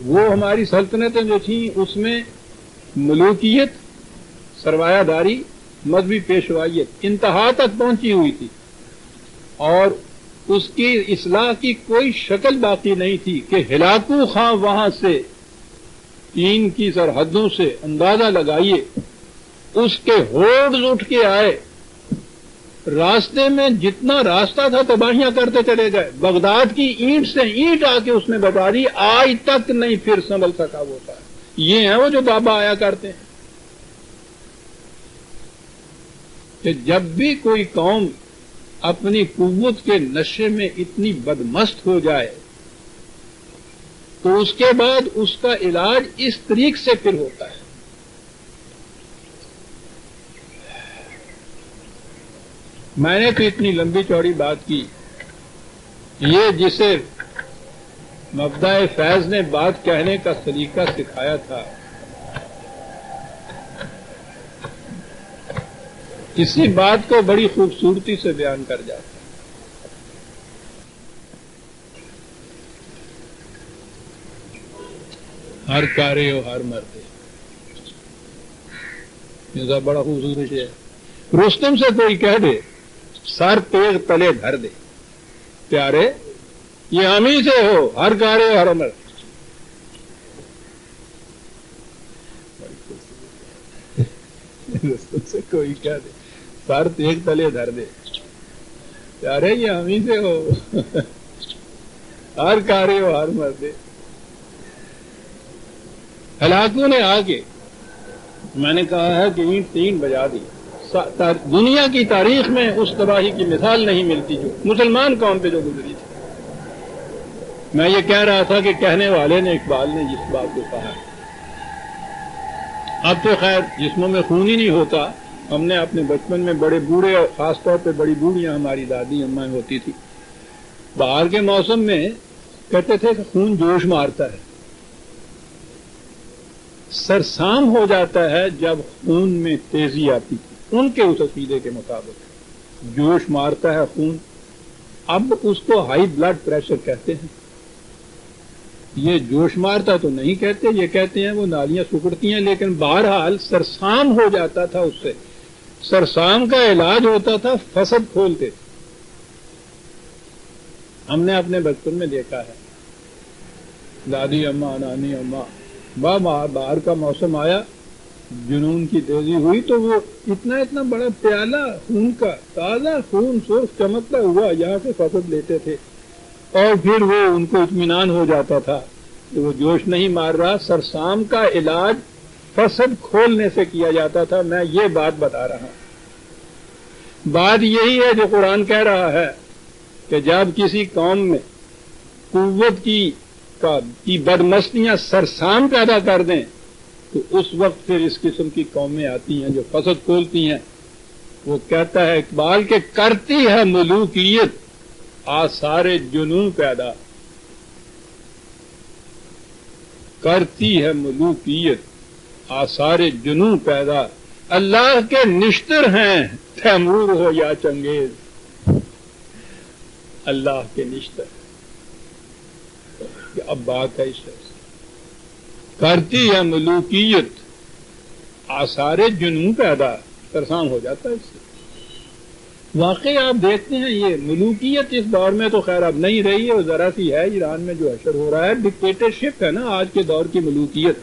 وہ ہماری سلطنتیں جو تھیں اس میں ملوکیت، سرمایہ داری، مذہبی پیشوائیت انتہا تک پہنچی ہوئی تھی، اور اس کی اصلاح کی کوئی شکل باقی نہیں تھی کہ ہلاکو خاں وہاں سے چین کی سرحدوں سے اندازہ لگائیے اس کے ہوڑز اٹھ کے آئے، راستے میں جتنا راستہ تھا تباہیاں کرتے چلے گئے، بغداد کی اینٹ سے اینٹ آ کے اس نے بتا دی، آج تک نہیں پھر سنبھل سکا وہ تھا۔ یہ ہیں وہ جو بابا آیا کرتے ہیں کہ جب بھی کوئی قوم اپنی قوت کے نشے میں اتنی بدمست ہو جائے تو اس کے بعد اس کا علاج اس طریق سے پھر ہوتا ہے۔ میں نے تو اتنی لمبی چوڑی بات کی، یہ جسے مبدأ فیض نے بات کہنے کا سلیقہ سکھایا تھا، اسی بات کو بڑی خوبصورتی سے بیان کر جاتا ہے۔ ہر کارے ہو ہر مردے، یہ بڑا خوبصورت ہے۔ رستم سے کوئی کہہ دے سر تیغ تلے دھر دے، پیارے یہ ہم ہی سے ہو، ہر کارے ہو ہر مرد۔ رستم سے کوئی کہہ دے سر تیغ تلے دھر دے، پیارے یہ ہم ہی سے ہو، ہر کارے ہو ہر مردے۔ ہلاکوں نے آ کے میں نے کہا ہے کہ اینٹ تین بجا دی، دنیا کی تاریخ میں اس تباہی کی مثال نہیں ملتی جو مسلمان قوم پہ جو گزری تھی۔ میں یہ کہہ رہا تھا کہ کہنے والے نے، اقبال نے جس بات کو کہا، اب تو خیر جسموں میں خون ہی نہیں ہوتا، ہم نے اپنے بچپن میں بڑے بوڑھے اور خاص طور پہ بڑی بوڑھیاں ہماری دادی اماں ہوتی تھی، باہر کے موسم میں کہتے تھے کہ خون جوش مارتا ہے، سرسام ہو جاتا ہے جب خون میں تیزی آتی تھی، ان کے اس عقیدے کے مطابق جوش مارتا ہے خون۔ اب اس کو ہائی بلڈ پریشر کہتے ہیں، یہ جوش مارتا تو نہیں کہتے، یہ کہتے ہیں وہ نالیاں سکڑتی ہیں، لیکن بہرحال سرسام ہو جاتا تھا، اس سے سرسام کا علاج ہوتا تھا فسد کھولتے تھے۔ ہم نے اپنے بچپن میں دیکھا ہے، دادی اماں، نانی اماں، باہر کا موسم آیا، جنون کی تیزی ہوئی تو وہ اتنا بڑا پیالہ خون کا، تازہ خون سرخ چمکتا ہوا یہاں سے فسد لیتے تھے، اور پھر وہ ان کو اطمینان ہو جاتا تھا کہ وہ جوش نہیں مار رہا، سرسام کا علاج فسد کھولنے سے کیا جاتا تھا۔ میں یہ بات بتا رہا ہوں، بات یہی ہے جو قرآن کہہ رہا ہے کہ جب کسی قوم میں قوت کی بدمستیاں سرسام پیدا کر دیں تو اس وقت پھر اس قسم کی قومیں آتی ہیں جو فسد کھولتی ہیں۔ وہ کہتا ہے اقبال کہ کرتی ہے ملوکیت آثار جنوں پیدا کرتی ہے ملوکیت آثار جنوں پیدا اللہ کے نشتر ہیں تیمور ہو یا چنگیز اللہ کے نشتر اب بات ہے اس سے کرتی ہے ملوکیت آثار جنوں پیدا ترسام ہو جاتا ہے اس سے واقعی آپ دیکھتے ہیں یہ ملوکیت اس دور میں تو خیر اب نہیں رہی ہے ذرا سی ہے ایران میں جو اشر ہو رہا ہے ڈکٹیٹرشپ ہے نا آج کے دور کی ملوکیت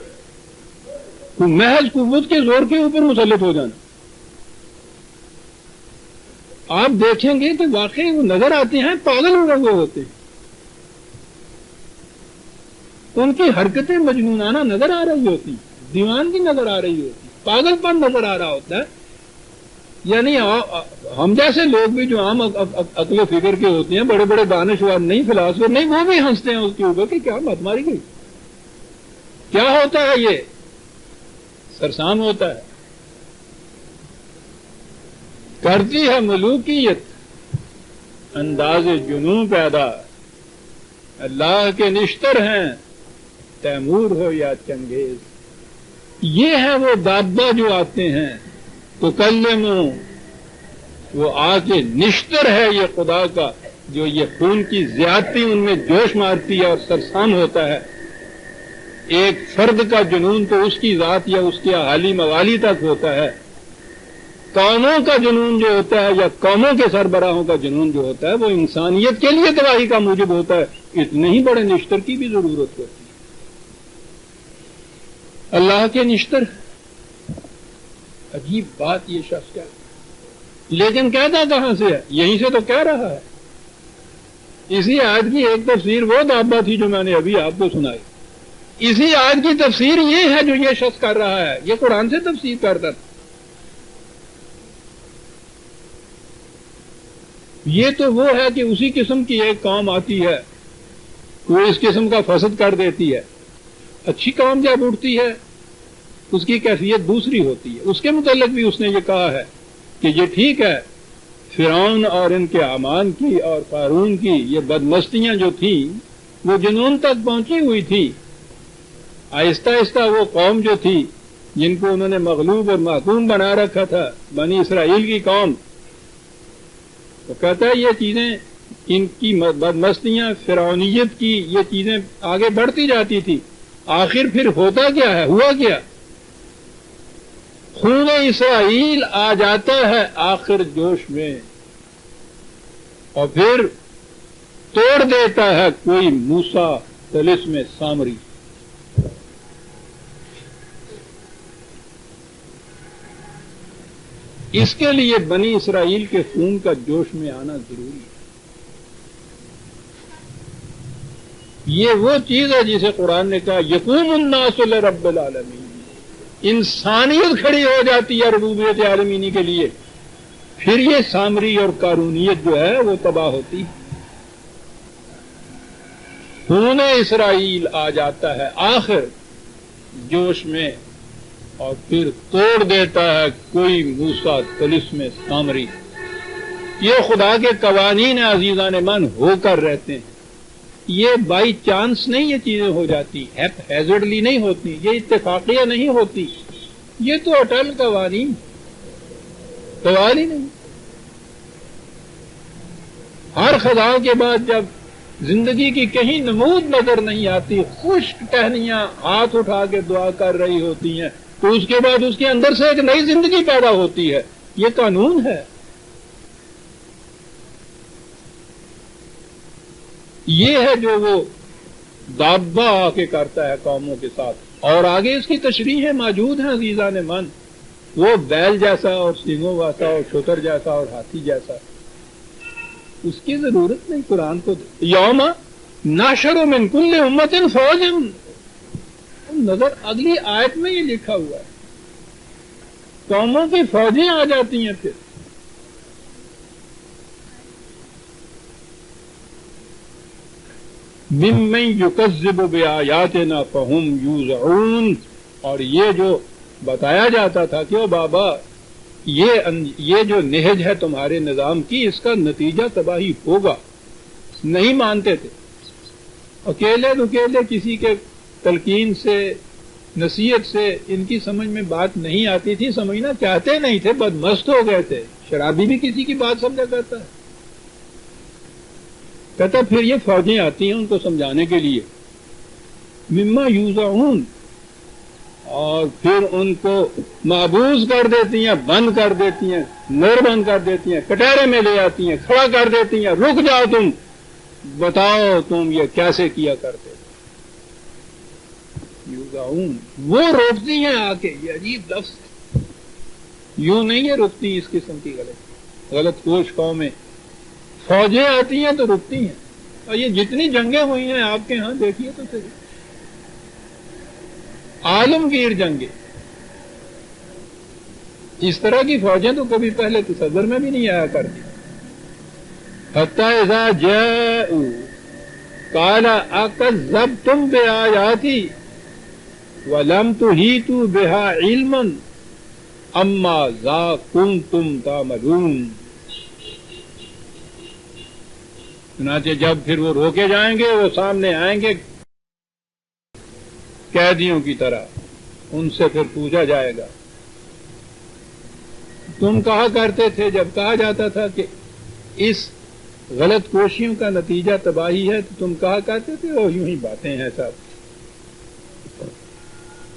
محض قوت کے زور کے اوپر مسلط ہو جانا آپ دیکھیں گے کہ واقعی وہ نظر آتے ہیں پاگل ہوئے ہوتے ہیں ان کی حرکتیں مجنونانہ نظر آ رہی ہوتی دیوانگی نظر آ رہی ہوتی پاگل پن نظر آ رہا ہوتا ہے یعنی ہم جیسے لوگ بھی جو عام عقل و فکر کے ہوتے ہیں بڑے بڑے دانشور نہیں فلاسفر نہیں وہ بھی ہنستے ہیں اس کے اوپر کہ کیا بات ماری گئی کیا ہوتا ہے یہ سرسام ہوتا ہے کرتی ہے ملوکیت انداز جنوں پیدا اللہ کے نشتر ہیں تیمور ہو یا چنگیز یہ ہے وہ دابا جو آتے ہیں تو کلموں وہ آ کے نشتر ہے یہ خدا کا جو یہ خون کی زیادتی ان میں جوش مارتی ہے اور سرسام ہوتا ہے ایک فرد کا جنون تو اس کی ذات یا اس کے اہالی موالی تک ہوتا ہے قوموں کا جنون جو ہوتا ہے یا قوموں کے سربراہوں کا جنون جو ہوتا ہے وہ انسانیت کے لیے تباہی کا موجب ہوتا ہے اتنے ہی بڑے نشتر کی بھی ضرورت ہوتی ہے اللہ کے نشتر عجیب بات یہ شخص کیا لیکن کہتا کہاں سے ہے یہیں سے تو کہہ رہا ہے اسی آیت کی ایک تفسیر وہ دابا تھی جو میں نے ابھی آپ کو سنائی اسی آیت کی تفسیر یہ ہے جو یہ شخص کر رہا ہے یہ قرآن سے تفسیر کرتا تھا یہ تو وہ ہے کہ اسی قسم کی ایک قوم آتی ہے وہ اس قسم کا فساد کر دیتی ہے اچھی قوم جب اٹھتی ہے اس کی کیفیت دوسری ہوتی ہے اس کے متعلق بھی اس نے یہ کہا ہے کہ یہ ٹھیک ہے فرعون اور ان کے حامان کی اور قارون کی یہ بدمستیاں جو تھیں وہ جنون تک پہنچی ہوئی تھی آہستہ آہستہ وہ قوم جو تھی جن کو انہوں نے مغلوب اور محکوم بنا رکھا تھا بنی اسرائیل کی قوم تو کہتا ہے یہ چیزیں ان کی بدمستیاں فرعونیت کی یہ چیزیں آگے بڑھتی جاتی تھی آخر پھر ہوتا کیا ہے ہوا کیا خون اسرائیل آ جاتا ہے آخر جوش میں اور پھر توڑ دیتا ہے کوئی موسیٰ طلسم سامری اس کے لیے بنی اسرائیل کے خون کا جوش میں آنا ضروری ہے یہ وہ چیز ہے جسے قرآن نے کہا یقوم الناس لرب العالمین انسانیت کھڑی ہو جاتی ہے ربوبیت عالمینی کے لیے پھر یہ سامری اور قارونیت جو ہے وہ تباہ ہوتی خون اسرائیل آ جاتا ہے آخر جوش میں اور پھر توڑ دیتا ہے کوئی موسیٰ طلسم سامری یہ خدا کے قوانین عزیزان من ہو کر رہتے ہیں یہ بائی چانس نہیں یہ چیزیں ہو جاتی ہیزرڈلی نہیں ہوتی یہ اتفاقیہ نہیں ہوتی یہ تو اٹل قوانین سوال ہی نہیں ہر خدا کے بعد جب زندگی کی کہیں نمود نظر نہیں آتی خشک ٹہنیاں ہاتھ اٹھا کے دعا کر رہی ہوتی ہیں تو اس کے بعد اس کے اندر سے ایک نئی زندگی پیدا ہوتی ہے یہ قانون ہے یہ ہے جو وہ دابا آ کے کرتا ہے قوموں کے ساتھ اور آگے اس کی تشریحیں موجود ہیں عزیزان من وہ بیل جیسا اور سینگوں واسا اور شتر جیسا اور ہاتھی جیسا اس کی ضرورت نہیں قرآن کو یوم ناشر من کل امت فوج نظر اگلی آیت میں یہ لکھا ہوا ہے قوموں کی فوجیں آ جاتی ہیں پھر ممن یکذب بآیاتنا فہم یوزعون اور یہ جو بتایا جاتا تھا کہ او بابا یہ جو نہج ہے تمہارے نظام کی اس کا نتیجہ تباہی ہوگا نہیں مانتے تھے. اکیلے کسی کے تلقین سے نصیحت سے ان کی سمجھ میں بات نہیں آتی تھی, سمجھنا چاہتے نہیں تھے, بدمست ہو گئے تھے. شرابی بھی کسی کی بات سمجھا کرتا ہے. کہتا پھر یہ فوجیں آتی ہیں ان کو سمجھانے کے لیے, مما یوزعون, اور پھر ان کو معبوز کر دیتی ہیں, بند کر دیتی ہیں, نور بند کر دیتی ہیں, کٹہرے میں لے آتی ہیں, کھڑا کر دیتی ہیں, رک جاؤ تم, بتاؤ تم یہ کیسے کیا کرتے. یوزعون, وہ روکتی ہیں آ کے. یہ عجیب لفظ ہے, یوں نہیں ہے رکتی اس قسم کی غلط کوش قومیں. فوجیں آتی ہیں تو رکتی ہیں. اور یہ جتنی جنگیں ہوئی ہیں آپ کے ہاں دیکھیے تو صحیح, عالمگیر جنگیں, اس طرح کی فوجیں تو کبھی پہلے تصور میں بھی نہیں آیا کرتی. حتی اذا جاءوا قال اکذبتم بآیاتی ولم تحیطوا بها علما اما ذا کنتم تعملون. چنانچہ جب پھر وہ روکے جائیں گے, وہ سامنے آئیں گے قیدیوں کی طرح, ان سے پھر پوچھا جائے گا تم کہا کرتے تھے, جب کہا جاتا تھا کہ اس غلط کوششوں کا نتیجہ تباہی ہے تو تم کہا کرتے تھے اور یوں ہی باتیں ہیں صاحب.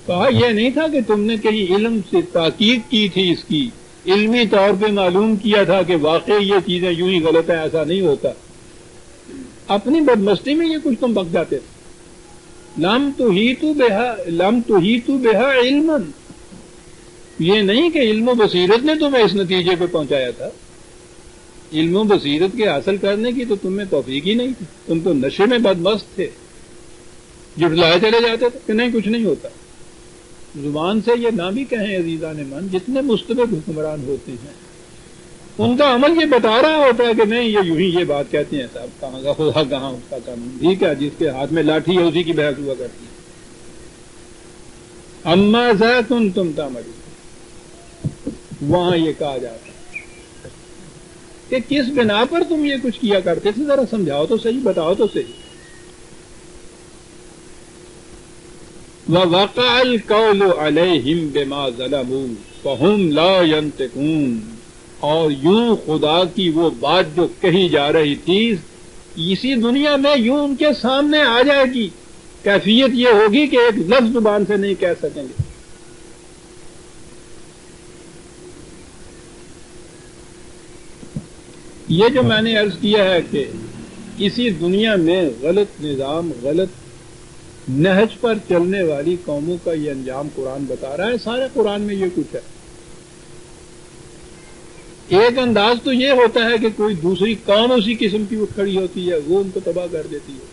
کہا یہ نہیں تھا کہ تم نے کہیں علم سے تحقیق کی تھی, اس کی علمی طور پہ معلوم کیا تھا کہ واقعی یہ چیزیں یوں ہی غلط ہیں, ایسا نہیں ہوتا. اپنی بدمستی میں یہ کچھ تم بک جاتے تھے. لم تحیطوا بها علما, یہ نہیں کہ علم و بصیرت نے تمہیں اس نتیجے پہ پہنچایا تھا. علم و بصیرت کے حاصل کرنے کی تو تم میں توفیق ہی نہیں تھی, تم تو نشے میں بدمست تھے, جھٹلائے چلے جاتے تھے کہ نہیں کچھ نہیں ہوتا. زبان سے یہ نہ بھی کہیں عزیزان من, جتنے مستبد حکمران ہوتے ہیں ان کا عمل یہ بتا رہا ہوتا ہے کہ نہیں یہ یوں ہی یہ بات کہتے ہیں صاحب, کہاں کا خدا کہاں اس کا قانون. ٹھیک ہے, جس کے ہاتھ میں لاٹھی ہے اسی کی بحث ہوا کرتی ہے. اما ذا کنتم تعملون, وہاں یہ کہا جاتا ہے کہ کس بنا پر تم یہ کچھ کیا کرتے تھے, ذرا سمجھاؤ تو صحیح, بتاؤ تو صحیح. وَوَقَعَ الْقَوْلُ عَلَيْهِمْ بِمَا ظَلَمُوا فَهُمْ لَا يَنْطِقُونَ, اور یوں خدا کی وہ بات جو کہی جا رہی تھی اسی دنیا میں یوں ان کے سامنے آ جائے گی. کیفیت یہ ہوگی کہ ایک لفظ زبان سے نہیں کہہ سکیں گے. یہ جو میں نے عرض کیا ہے کہ اسی دنیا میں غلط نظام, غلط نہج پر چلنے والی قوموں کا یہ انجام قرآن بتا رہا ہے. سارے قرآن میں یہ کچھ ہے. ایک انداز تو یہ ہوتا ہے کہ کوئی دوسری قوم اسی قسم کی اٹھ کھڑی ہوتی ہے, وہ ان کو تباہ کر دیتی ہے.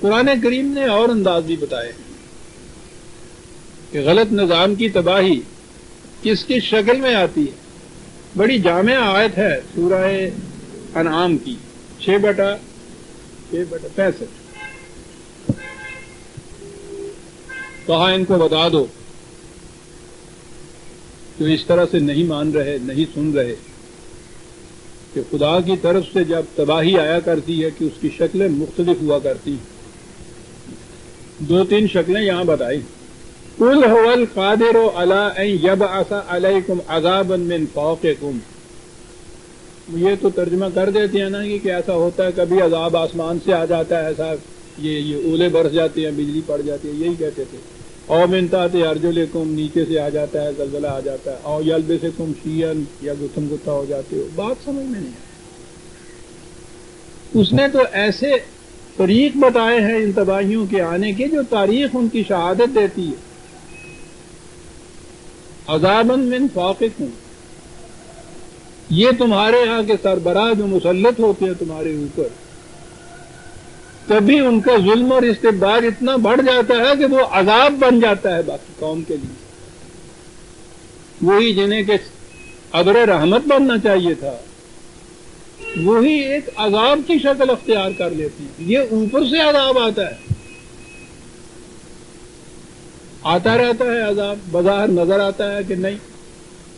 قرآن کریم نے اور انداز بھی بتائے کہ غلط نظام کی تباہی کس کس شکل میں آتی ہے. بڑی جامع آیت ہے سورہ انعام کی 6/65. کہا ان کو بتا دو جو اس طرح سے نہیں مان رہے, نہیں سن رہے, کہ خدا کی طرف سے جب تباہی آیا کرتی ہے کہ اس کی شکلیں مختلف ہوا کرتی ہیں. 2-3 شکلیں یہاں بتائی. قُلْ هُوَ الْقَادِرُ عَلَىٰ أَن يَبْعَثَ عَلَيْكُمْ عَذَابًا مِّن فَوْقِكُمْ. یہ تو ترجمہ کر دیتے ہیں نا کہ ایسا ہوتا ہے کبھی عذاب آسمان سے آ جاتا ہے, ایسا یہ اولے برس جاتے ہیں, بجلی پڑ جاتی ہے, یہی کہتے تھے. او من تحت ارجلکم, نیچے سے آ جاتا ہے, زلزلہ آ جاتا ہے. او یلبسکم شیئا, یا گتھم گتھا ہو جاتے ہو. بات سمجھ میں نہیں ہے. اس نے تو ایسے طریق بتائے ہیں ان تباہیوں کے آنے کے جو تاریخ ان کی شہادت دیتی ہے. عذابا من فوقکم, یہ تمہارے ہاں کے سربراہ جو مسلط ہوتے ہیں تمہارے اوپر, کبھی ان کا ظلم اور استبداد اتنا بڑھ جاتا ہے کہ وہ عذاب بن جاتا ہے باقی قوم کے لیے. وہی جنہیں کہ ابر رحمت بننا چاہیے تھا, وہی ایک عذاب کی شکل اختیار کر لیتی ہے. یہ اوپر سے عذاب آتا ہے, آتا رہتا ہے عذاب. بظاہر نظر آتا ہے کہ نہیں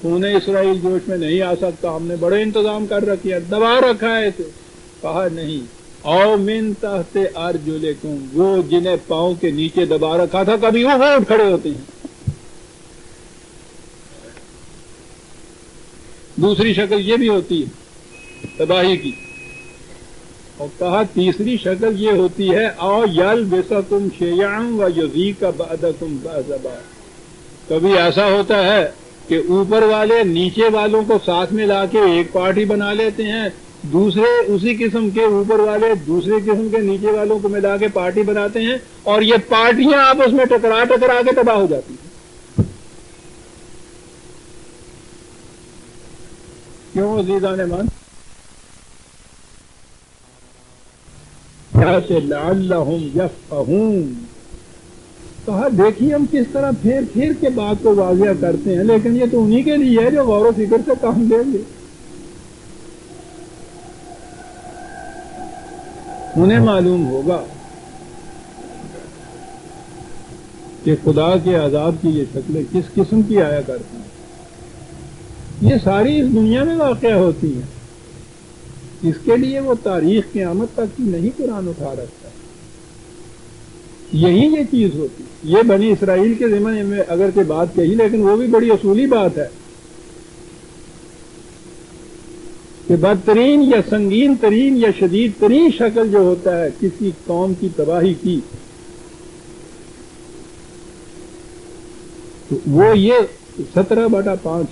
خون اسرائیل جوش میں نہیں آ سکتا, ہم نے بڑے انتظام کر رکھے ہیں, دبا رکھا ہے اسے, کہا نہیں، او من تحت ارجلکم، وہ جنہیں پاؤں کے نیچے دبا رکھا تھا کبھی وہ اٹھ کھڑے ہوتے ہیں۔ دوسری شکل یہ بھی ہوتی ہے تباہی کی، اور کہا تیسری شکل یہ ہوتی ہے او یلبسکم شیعا ویذیق بعضکم بعضا، کبھی ایسا ہوتا ہے کہ اوپر والے نیچے والوں کو ساتھ میں لا کے ایک پارٹی بنا لیتے ہیں، دوسرے اسی قسم کے اوپر والے دوسرے قسم کے نیچے والوں کو ملا کے پارٹی بناتے ہیں، اور یہ پارٹیاں آپس میں ٹکرا کے تباہ ہو جاتی ہیں۔ کیوں عزیزان من؟ لعلہم یفقہون، کہا دیکھیے ہم کس طرح پھیر پھیر کے بات کو واضح کرتے ہیں، لیکن یہ تو انہی کے لیے ہے جو غور و فکر سے کام لیں گے۔ انہیں معلوم ہوگا کہ خدا کے عذاب کی یہ شکلیں کس قسم کی آیا کرتی ہیں، یہ ساری اس دنیا میں واقع ہوتی ہیں، اس کے لیے وہ تاریخ قیامت تک کی نہیں قرآن اٹھا رکھتا، یہی یہ چیز ہوتی۔ یہ بنی اسرائیل کے ذمہ میں اگر کوئی بات کہی، لیکن وہ بھی بڑی اصولی بات ہے کہ بدترین یا سنگین ترین یا شدید ترین شکل جو ہوتا ہے کسی قوم کی تباہی کی، تو وہ یہ 17/5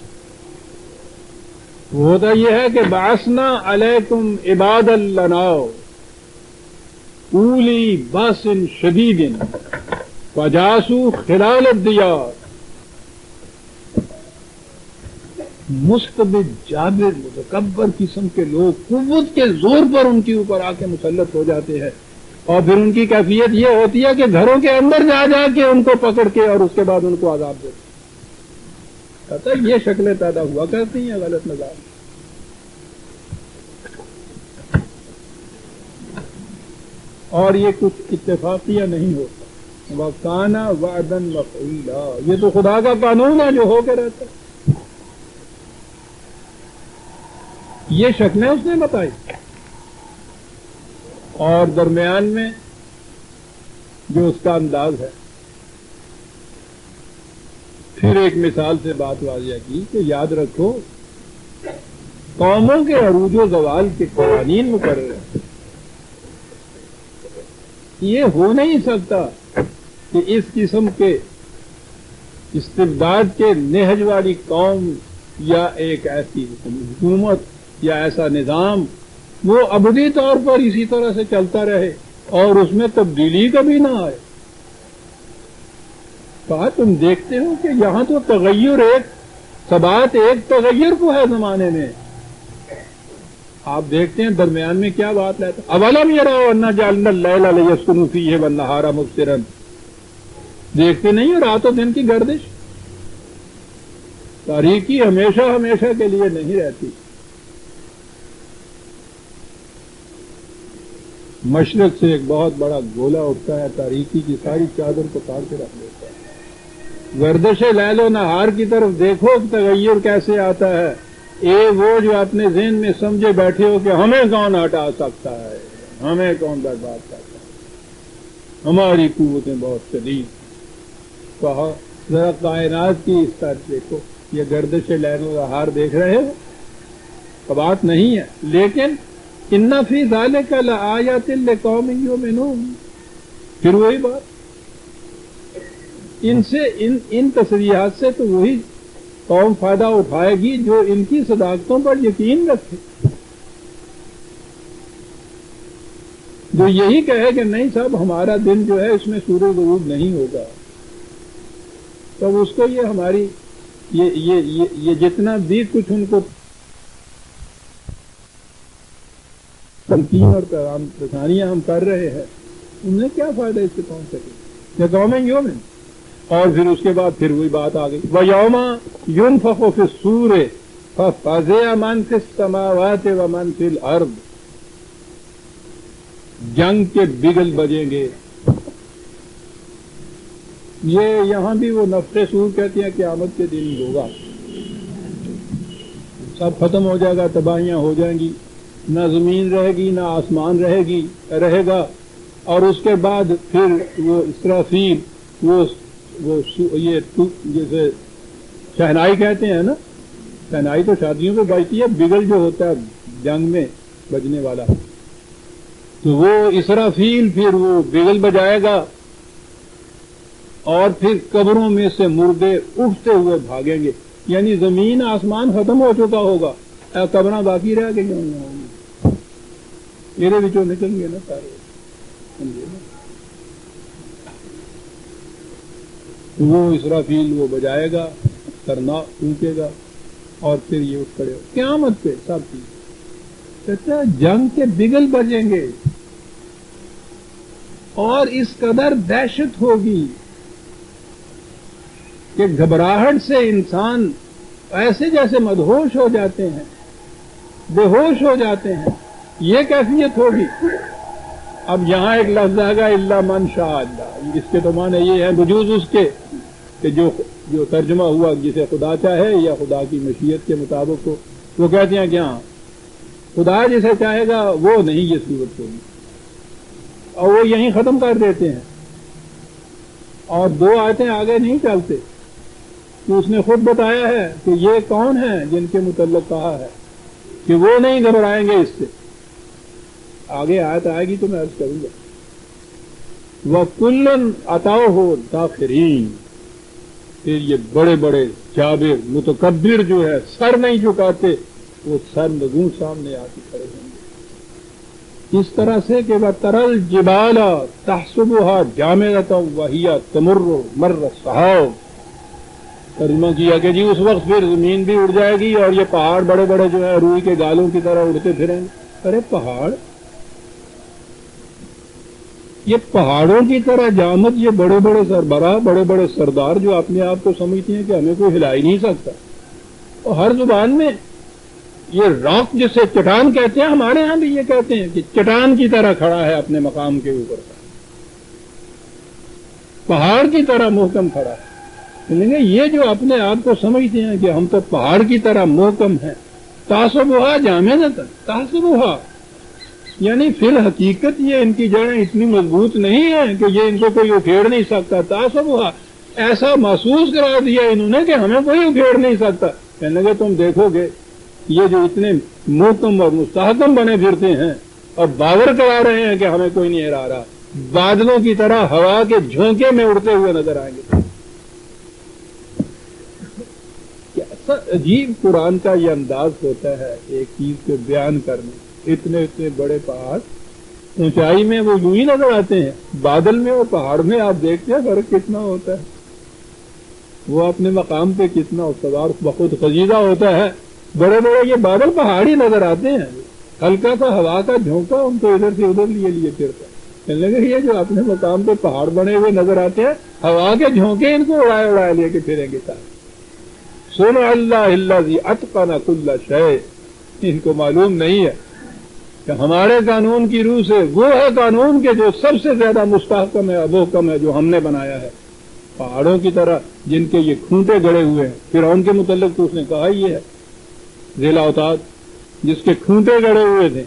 ہوتا یہ ہے کہ بعثنا علیکم عباد لنا اولی باس شدید فجاسوا خلال الدیار، مستبد جابر متکبر قسم کے لوگ قوت کے زور پر ان کے اوپر آ کے مسلط ہو جاتے ہیں، اور پھر ان کی کیفیت یہ ہوتی ہے کہ گھروں کے اندر جا جا کے ان کو پکڑ کے اور اس کے بعد ان کو عذاب دیتے ہیں۔ پتہ یہ شکلیں پیدا ہوا کرتی ہیں غلط نظام۔ اور یہ کچھ اتفاقیہ نہیں ہوتا، وَكَانَ وَعْدًا مَفْعُولًا، یہ تو خدا کا قانون ہے جو ہو کے رہتا ہے۔ یہ شکلیں اس نے بتائی، اور درمیان میں جو اس کا انداز ہے، پھر ایک مثال سے بات واضح کی کہ یاد رکھو قوموں کے عروج و زوال کے قوانین مقرر ہیں۔ یہ ہو نہیں سکتا کہ اس قسم کے استبداد کے نہج والی قوم یا ایک ایسی حکومت یا ایسا نظام وہ ابدی طور پر اسی طرح سے چلتا رہے اور اس میں تبدیلی کبھی نہ آئے۔ کہا تم دیکھتے ہو کہ یہاں تو تغیر ایک ثبات ایک تغیر کو ہے زمانے میں، آپ دیکھتے ہیں درمیان میں کیا بات لاتا اولم یروا انا جعلنا اللیل لیسکنوا فیہ والنہار مبصرا، دیکھتے نہیں ہو رات و دن کی گردش، تاریکی ہمیشہ ہمیشہ کے لیے نہیں رہتی، مشرق سے ایک بہت بڑا گولا اٹھتا ہے، تاریکی کی ساری چادر کو تاڑ کے رکھ دیتا ہے۔ گردش لیل و نہار کی طرف دیکھو تغیر کیسے آتا ہے، وہ جو اپنے ذہن میں سمجھے بیٹھے ہو کہ ہمیں کون ہٹا سکتا ہے، ہمیں کون برباد کرتا ہے، ہماری قوتیں بہت شدید۔ کہا ذرا کائنات کی اس طرف دیکھو، یہ گردش لیل و نہار دیکھ رہے ہو، بات نہیں ہے، لیکن ان فی ذلک لآیات لقوم یؤمنون، پھر وہی بات، ان تصریحات سے تو وہی قوم فائدہ اٹھائے گی جو ان کی صداقتوں پر یقین رکھے، جو یہی کہے کہ نہیں صاحب ہمارا دن جو ہے اس میں سورج غروب نہیں ہوگا، تب اس کو یہ ہماری یہ جتنا بھی کچھ ان کو تنقید اور پیغام رسانیاں ہم کر رہے ہیں، انہیں کیا فائدہ اس سے پہنچ سکے، یا قوم یومن۔ اور پھر اس کے بعد پھر وہی بات آ گئی وَيَوْمَ يُنفَخُ فِي الصُّورِ فَفَزِعَ مَنْ فِي السَّمَاوَاتِ وَمَنْ فِي الْأَرْضِ، جنگ کے بگل بجیں گے۔ یہ یہاں بھی وہ نفخ صور کہتے ہیں قیامت کے دن ہوگا، سب ختم ہو جائے گا، تباہیاں ہو جائیں گی، نہ زمین رہے گی نہ آسمان رہے گا، اور اس کے بعد پھر وہ اسرافیل وہ یہ جیسے شہنائی کہتے ہیں نا، شہنائی تو شادیوں پہ بجتی ہے، بگل جو ہوتا ہے جنگ میں بجنے والا، تو وہ اسرافیل پھر وہ بگل بجائے گا، اور پھر قبروں میں سے مردے اٹھتے ہوئے بھاگیں گے، یعنی زمین آسمان ختم ہو چکا ہوگا، قبراں باقی رہ گئی ہوں گی، میرے بچوں نکل گے نا سارے، سمجھے نا؟ وہ اسرافیل وہ بجائے گا، کرنا اونچے گا، اور پھر یہ اٹھ کھڑے ہو قیامت پہ سب چیز کہتا ہے جنگ کے بگل بجیں گے، اور اس قدر دہشت ہوگی کہ گھبراہٹ سے انسان ایسے جیسے مدہوش ہو جاتے ہیں، بے ہوش ہو جاتے ہیں، یہ کیفیت ہوگی۔ اب یہاں ایک لفظ آئے گا الا من شاء اللہ، اس کے تو معنی یہ ہے بجوز اس کے کہ جو ترجمہ ہوا جسے خدا چاہے یا خدا کی مشیت کے مطابق ہو، وہ کہتے ہیں کہ ہاں خدا جسے چاہے گا وہ نہیں یہ صورت ہوگی، اور وہ یہیں ختم کر دیتے ہیں، اور 2 آیتیں آگے نہیں چلتے کہ اس نے خود بتایا ہے کہ یہ کون ہیں جن کے متعلق کہا ہے کہ وہ نہیں گھبرائیں گے اس سے۔ آگے آیت آئے گی تو میں عرض کروں گا وَكُلًّا أَتَوْهُ دَاخِرِينَ، پھر یہ بڑے بڑے جابر متکبر جو ہے سر نہیں جھکاتے، وہ سر نگوں سامنے آ کے کھڑے ہوں گے، اس طرح سے کہ وَتَرَى الْجِبَالَ تَحْسَبُهَا جَامِدَةً وَهِيَ تَمُرُّ مَرَّ السَّحَابِ، ترجمہ کیا کہ جی اس وقت پھر زمین بھی اڑ جائے گی اور یہ پہاڑ بڑے بڑے جو ہے روئی کے گالوں کی طرح اڑتے پھریں گے۔ ارے پہاڑ، یہ پہاڑوں کی طرح جامد، یہ بڑے بڑے سربراہ، بڑے بڑے سردار جو اپنے آپ کو سمجھتے ہیں کہ ہمیں کوئی ہلا ہی نہیں سکتا، اور ہر زبان میں یہ راک جسے چٹان کہتے ہیں، ہمارے ہاں بھی یہ کہتے ہیں کہ چٹان کی طرح کھڑا ہے اپنے مقام کے اوپر، پہاڑ کی طرح محکم کھڑا ہے۔ یہ جو اپنے آپ کو سمجھتے ہیں کہ ہم تو پہاڑ کی طرح محکم ہیں، تحسبها جامدۃ، تحسبها یعنی فی الحقیقت یہ ان کی جڑیں اتنی مضبوط نہیں ہیں کہ یہ ان کو کوئی اکھیڑ نہیں سکتا، تحسبها ایسا محسوس کرا دیا انہوں نے کہ ہمیں کوئی اکھیڑ نہیں سکتا۔ کہنے لگے تم دیکھو گے یہ جو اتنے محکم اور مستحکم بنے پھرتے ہیں اور باور کرا رہے ہیں کہ ہمیں کوئی نہیں ہرا رہا، بادلوں کی طرح ہوا کے جھونکے میں اڑتے ہوئے نظر آئیں گے۔ عجیب قرآن کا یہ انداز ہوتا ہے ایک چیز کو بیان کرنے، اتنے اتنے بڑے پہاڑ اونچائی میں وہ یوں ہی نظر آتے ہیں، بادل میں اور پہاڑ میں آپ دیکھتے ہیں فرق کتنا ہوتا ہے، وہ اپنے مقام پہ کتنا استوار بخود خزیدہ ہوتا ہے، بڑے بڑے یہ بادل پہاڑ ہی نظر آتے ہیں، ہلکا سا ہوا کا جھونکا ان کو ادھر سے ادھر لیے پھرتا ہے۔ کہنے لگے یہ جو اپنے مقام پہ پہاڑ بنے ہوئے نظر آتے ہیں، ہوا کے جھونکے ان کو اڑائے لے کے پھریں گے سارے۔ سن اللہ الذی اتقن کل شیء، ان کو معلوم نہیں ہے کہ ہمارے قانون کی روح سے وہ ہے قانون کے جو سب سے زیادہ مستحکم ہے، محکم ہے، جو ہم نے بنایا ہے، پہاڑوں کی طرح جن کے یہ کھونٹے گڑے ہوئے ہیں۔ فرعون کے متعلق تو اس نے کہا یہ ہے، ذیل اوتاد جس کے کھونٹے گڑے ہوئے تھے،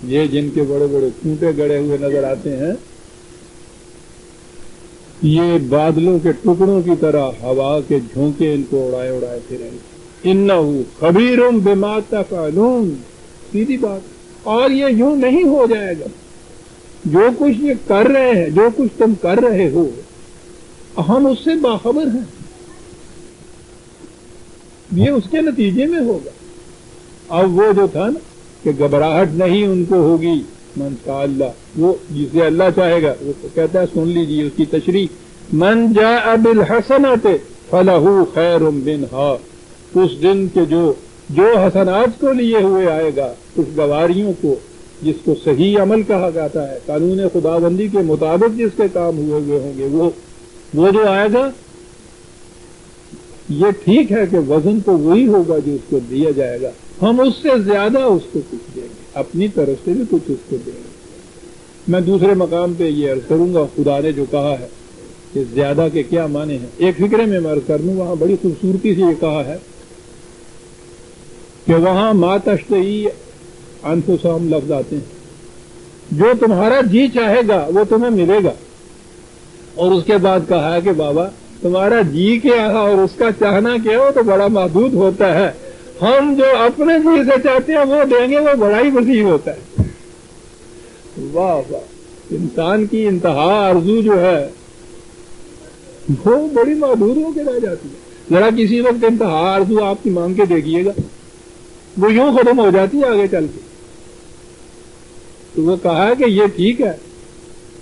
یہ جن کے بڑے بڑے کھونٹے گڑے ہوئے نظر آتے ہیں، یہ بادلوں کے ٹکڑوں کی طرح ہوا کے جھونکے ان کو اڑائے پھریں گے۔ انہ خبیر بما تفعلون، سیدھی بات، اور یہ یوں نہیں ہو جائے گا، جو کچھ یہ کر رہے ہیں، جو کچھ تم کر رہے ہو ہم اس سے باخبر ہیں، یہ اس کے نتیجے میں ہوگا۔ اب وہ جو تھا نا کہ گھبراہٹ نہیں ان کو ہوگی، من شاء اللہ، وہ جسے اللہ چاہے گا، وہ کہتا ہے سن لیجیے اس کی تشریح، من جاء بالحسنۃ فلہ خیر منہا، اس دن کے جو حسنات کو لیے ہوئے آئے گا، خوشگواریوں کو، جس کو صحیح عمل کہا جاتا ہے، قانون خداوندی کے مطابق جس کے کام ہوئے ہوں گے، وہ جو آئے گا، یہ ٹھیک ہے کہ وزن تو وہی ہوگا جو اس کو دیا جائے گا، ہم اس سے زیادہ اس کو کچھ دیں گے، اپنی طرف سے بھی کچھ اس کو دیں گے۔ میں دوسرے مقام پہ یہ عرض کروں گا، خدا نے جو کہا ہے کہ زیادہ کے کیا معنی ہیں، ایک فکرے میں عرض کر لوں، وہاں بڑی خوبصورتی سے یہ کہا ہے کہ وہاں ما تشتہی انفسہم لفظ آتے ہیں. جو تمہارا جی چاہے گا وہ تمہیں ملے گا. اور اس کے بعد کہا ہے کہ بابا تمہارا جی کیا ہے اور اس کا چاہنا کیا ہو تو بڑا محدود ہوتا ہے. ہم جو اپنے جی سے چاہتے ہیں وہ دیں گے وہ بڑا ہی وسیع ہوتا ہے. واہ واہ. انسان کی انتہا آرزو جو ہے وہ بڑی محدود ہو کے رہ جاتی ہے. ذرا کسی وقت انتہا آرزو آپ کی مانگ کے دیکھیے گا وہ یوں ختم ہو جاتی ہے آگے چل کے. تو وہ کہا کہ یہ ٹھیک ہے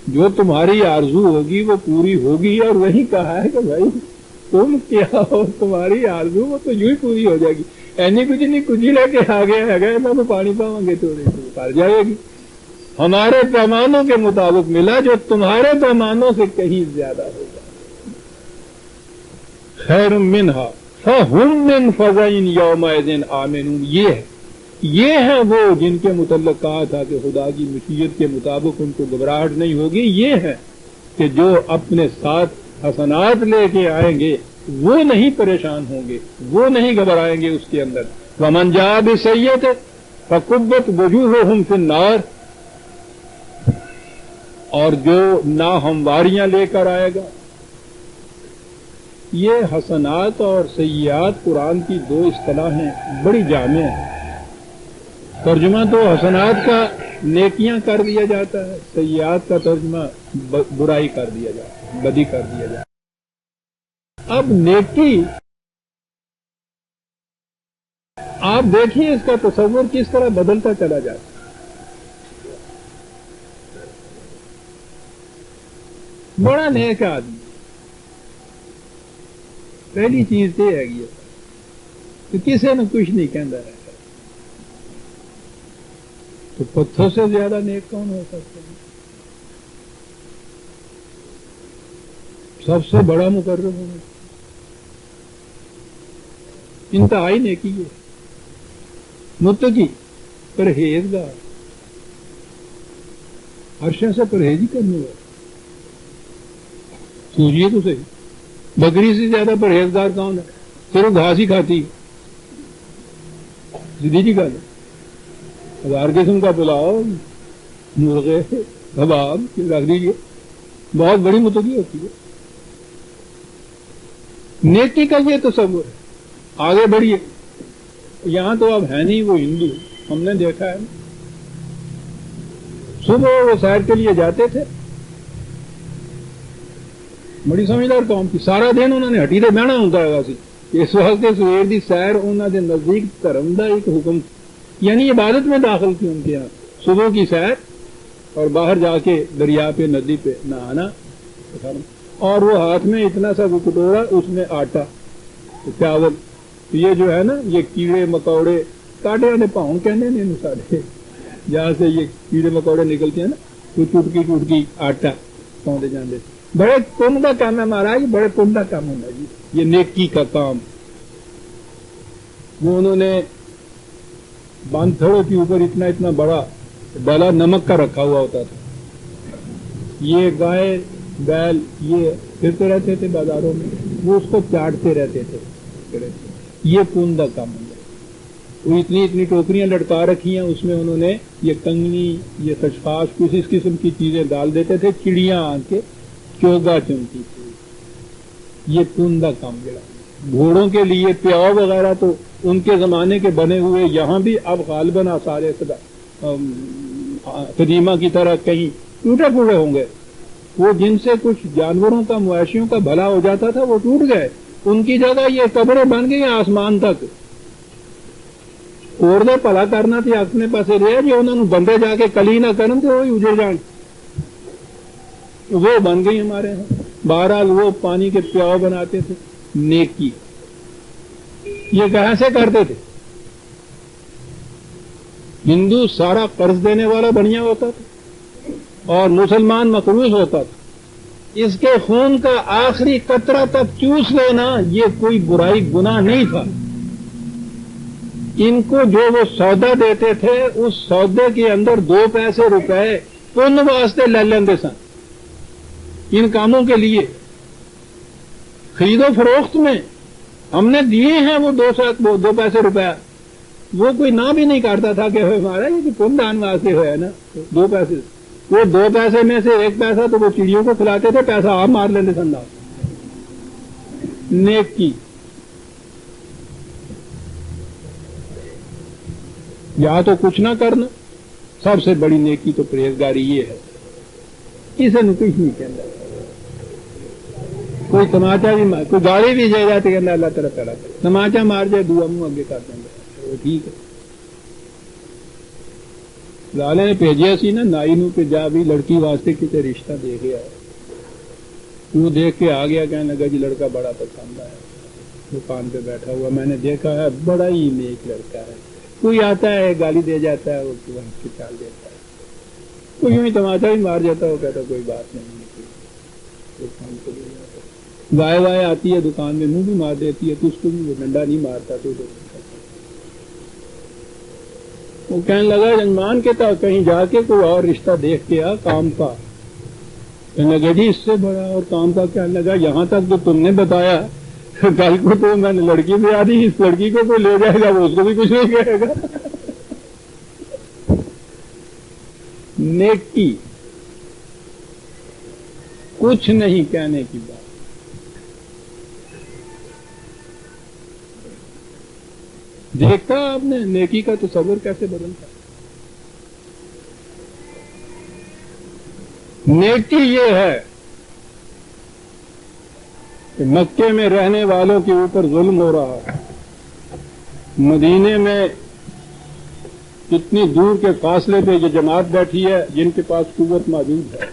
جو تمہاری آرزو ہوگی وہ پوری ہوگی. اور وہی کہا ہے کہ بھائی تم کیا ہو تمہاری آرزو وہ تو یوں ہی پوری ہو جائے گی. اینی کچھ نہیں کچھ ہی لے کے آگے ہے گئے میں پانی پاؤں گے تو پار جائے گی. ہمارے پیمانوں کے مطابق ملا جو تمہارے پیمانوں سے کہیں زیادہ ہوگا. خیر منہا فہم من فزع یومئذ آمنون. یہ ہیں وہ جن کے متعلق کہا تھا کہ خدا کی مشیت کے مطابق ان کو گھبراہٹ نہیں ہوگی. یہ ہے کہ جو اپنے ساتھ حسنات لے کے آئیں گے وہ نہیں پریشان ہوں گے وہ نہیں گھبرائیں گے اس کے اندر. ومن جاء بسیئۃ فکبت وجوہہم فی النار. اور جو ناہمواریاں لے کر آئے گا. یہ حسنات اور سیئات قرآن کی دو اصطلاحیں بڑی جامع ہیں. ترجمہ تو حسنات کا نیکیاں کر دیا جاتا ہے, سیئات کا ترجمہ برائی کر دیا جاتا ہے, بدی کر دیا جاتا ہے. اب نیکی آپ دیکھیے اس کا تصور کس طرح بدلتا چلا جاتا ہے. بڑا نیک آدمی پہلی چیز یہ ہے کہ کسی نے کچھ نہیں کہنا رہتا. تو پتھر سے زیادہ نیک کون ہو سکتا ہے؟ سب سے بڑا مقرر ہونا انتہائی نیکی ہے. متقی پرہیزگار ہر شے سے پرہیز ہی کرنے والا. سوچیے تو صحیح بکری سے زیادہ پرہیزگار کون ہے؟ صرف گھاس ہی کھاتی. سیدھی جی گل 1000 قسم کا پلاؤ مرغے کباب رکھ دیجیے بہت بڑی متقی ہوتی ہے. نیکی کا یہ تصور ہے. آگے بڑھیے. یہاں تو اب ہے نہیں وہ ہندو ہم نے دیکھا ہے صبح وہ سیر کے لیے جاتے تھے. بڑی سمجھدار قوم تھی. سارا دن انہوں نے ہٹی دے بہنا ہوتا ہے سی. اس واسطے سویر دی سیر انہوں نے نزدیک دھرم دا ایک حکم یعنی عبادت میں داخل تھی ان کے یہاں. صبح کی سیر اور باہر جا کے دریا پہ ندی پہ نہانا. اور وہ ہاتھ میں اتنا سا وہ کٹورا اس میں آٹا چاول. یہ جو ہے نا یہ کیڑے مکوڑے کاٹے والے پاؤں کہنے نہیں سارے جہاں سے یہ کیڑے مکوڑے نکلتے ہیں نا تو چٹکی آٹا پاؤں جانے. بڑے پن کا کام ہے مہاراج. بڑے پن کا کام ہونا جی یہ نیکی کا کام. وہ انہوں نے باندھڑوں کے اوپر اتنا بڑا ڈالا نمک کا رکھا ہوا ہوتا تھا. یہ گائے بیل یہ پھرتے رہتے تھے بازاروں میں وہ اس کو چاٹتے رہتے تھے. یہ پن کا کام ہے. وہ اتنی ٹوکریاں لٹکا رکھی ہیں اس میں انہوں نے یہ کنگنی یہ خشخاش کچھ اس قسم کی چیزیں ڈال دیتے تھے. چڑیاں آ کے چوگا چمتی تھی. یہ پن کا کام جڑا. گھوڑوں کے لیے پیاؤ وغیرہ تو ان کے زمانے کے بنے ہوئے یہاں بھی اب غالباً آثار قدیمہ کی طرح کہیں ٹوٹے پھوٹے ہوں گے. وہ جن سے کچھ جانوروں کا مویشیوں کا بھلا ہو جاتا تھا وہ ٹوٹ گئے. ان کی جگہ یہ قبریں بن گئی آسمان تک. اور دے پلا کرنا تھی اپنے پاسے رہے جی انہوں نے بندے جا کے کلی نہ کرن تو وہی اجڑ جان. وہ بن گئی ہمارے یہاں. بہرحال وہ پانی کے پیاؤ بناتے تھے. نیکی یہ کیسے کرتے تھے؟ ہندو سارا قرض دینے والا بنیا ہوتا تھا اور مسلمان مقروض ہوتا تھا. اس کے خون کا آخری قطرہ تک چوس لینا یہ کوئی برائی گناہ نہیں تھا. ان کو جو وہ سودا دیتے تھے اس سودے کے اندر 2 پیسے روپے پن واسطے لے لیندے سن. ان کاموں کے لیے خرید و فروخت میں ہم نے دیے ہیں وہ 2 پیسے روپے وہ کوئی نہ بھی نہیں کرتا تھا کہ ہمارا یہ پن دان واسطے ہے نا 2 پیسے، وہ 2 پیسے میں سے 1 پیسہ تو وہ چڑیوں کو کھلاتے تھے، پیسہ آپ مار لیتے تھے انداز نیک کی. یا تو کچھ نہ کرنا، سب سے بڑی نیکی تو پرہیزگاری یہ ہے، اسے کچھ نہیں کہنا. کوئی تماچا بھی کوئی گالی بھی جائے جاتی کہ اللہ تعالیٰ تعالیٰ تماچا مار جائے دعا منہ اگے کر دیں گے وہ ٹھیک ہے. لالے نے بھیجیا سی نا نائی نو کہ جا بھی لڑکی واسطے کسی رشتہ دے گیا، وہ دیکھ کے آ گیا، کہنے لگا جی لڑکا بڑا پسند ہے، دکان پہ بیٹھا ہوا میں نے دیکھا ہے بڑا ہی نیک لڑکا ہے. کوئی آتا ہے گالی دے جاتا ہے، وہ چال دیتا ہے، کوئی یوں ہی تماچا بھی مار جاتا ہے، وہ کہتا کوئی بات نہیں، دکان کو لے جاتا ہے. گائے وائے آتی ہے دکان میں منہ بھی مار دیتی ہے تو اس کو بھی وہ ڈنڈا نہیں مارتا. تو وہ کہنے لگا جنمان کے تھا کہیں جا کے کوئی اور رشتہ دیکھ کے آ کام کا. کہنے لگا جی اس سے بڑا اور کام کا. کہنے لگا یہاں تک جو تم نے بتایا کل کو تو میں نے لڑکی بھی آدھی اس لڑکی کو کوئی لے جائے گا وہ اس کو بھی کچھ نہیں کہے گا. نیکی کچھ نہیں کہنے کی بات. دیکھا آپ نے نیکی کا تصور کیسے بدلتا. نیکی یہ ہے کہ مکے میں رہنے والوں کے اوپر ظلم ہو رہا ہے، مدینے میں اتنی دور کے فاصلے پہ یہ جماعت بیٹھی ہے جن کے پاس قوت موجود ہے،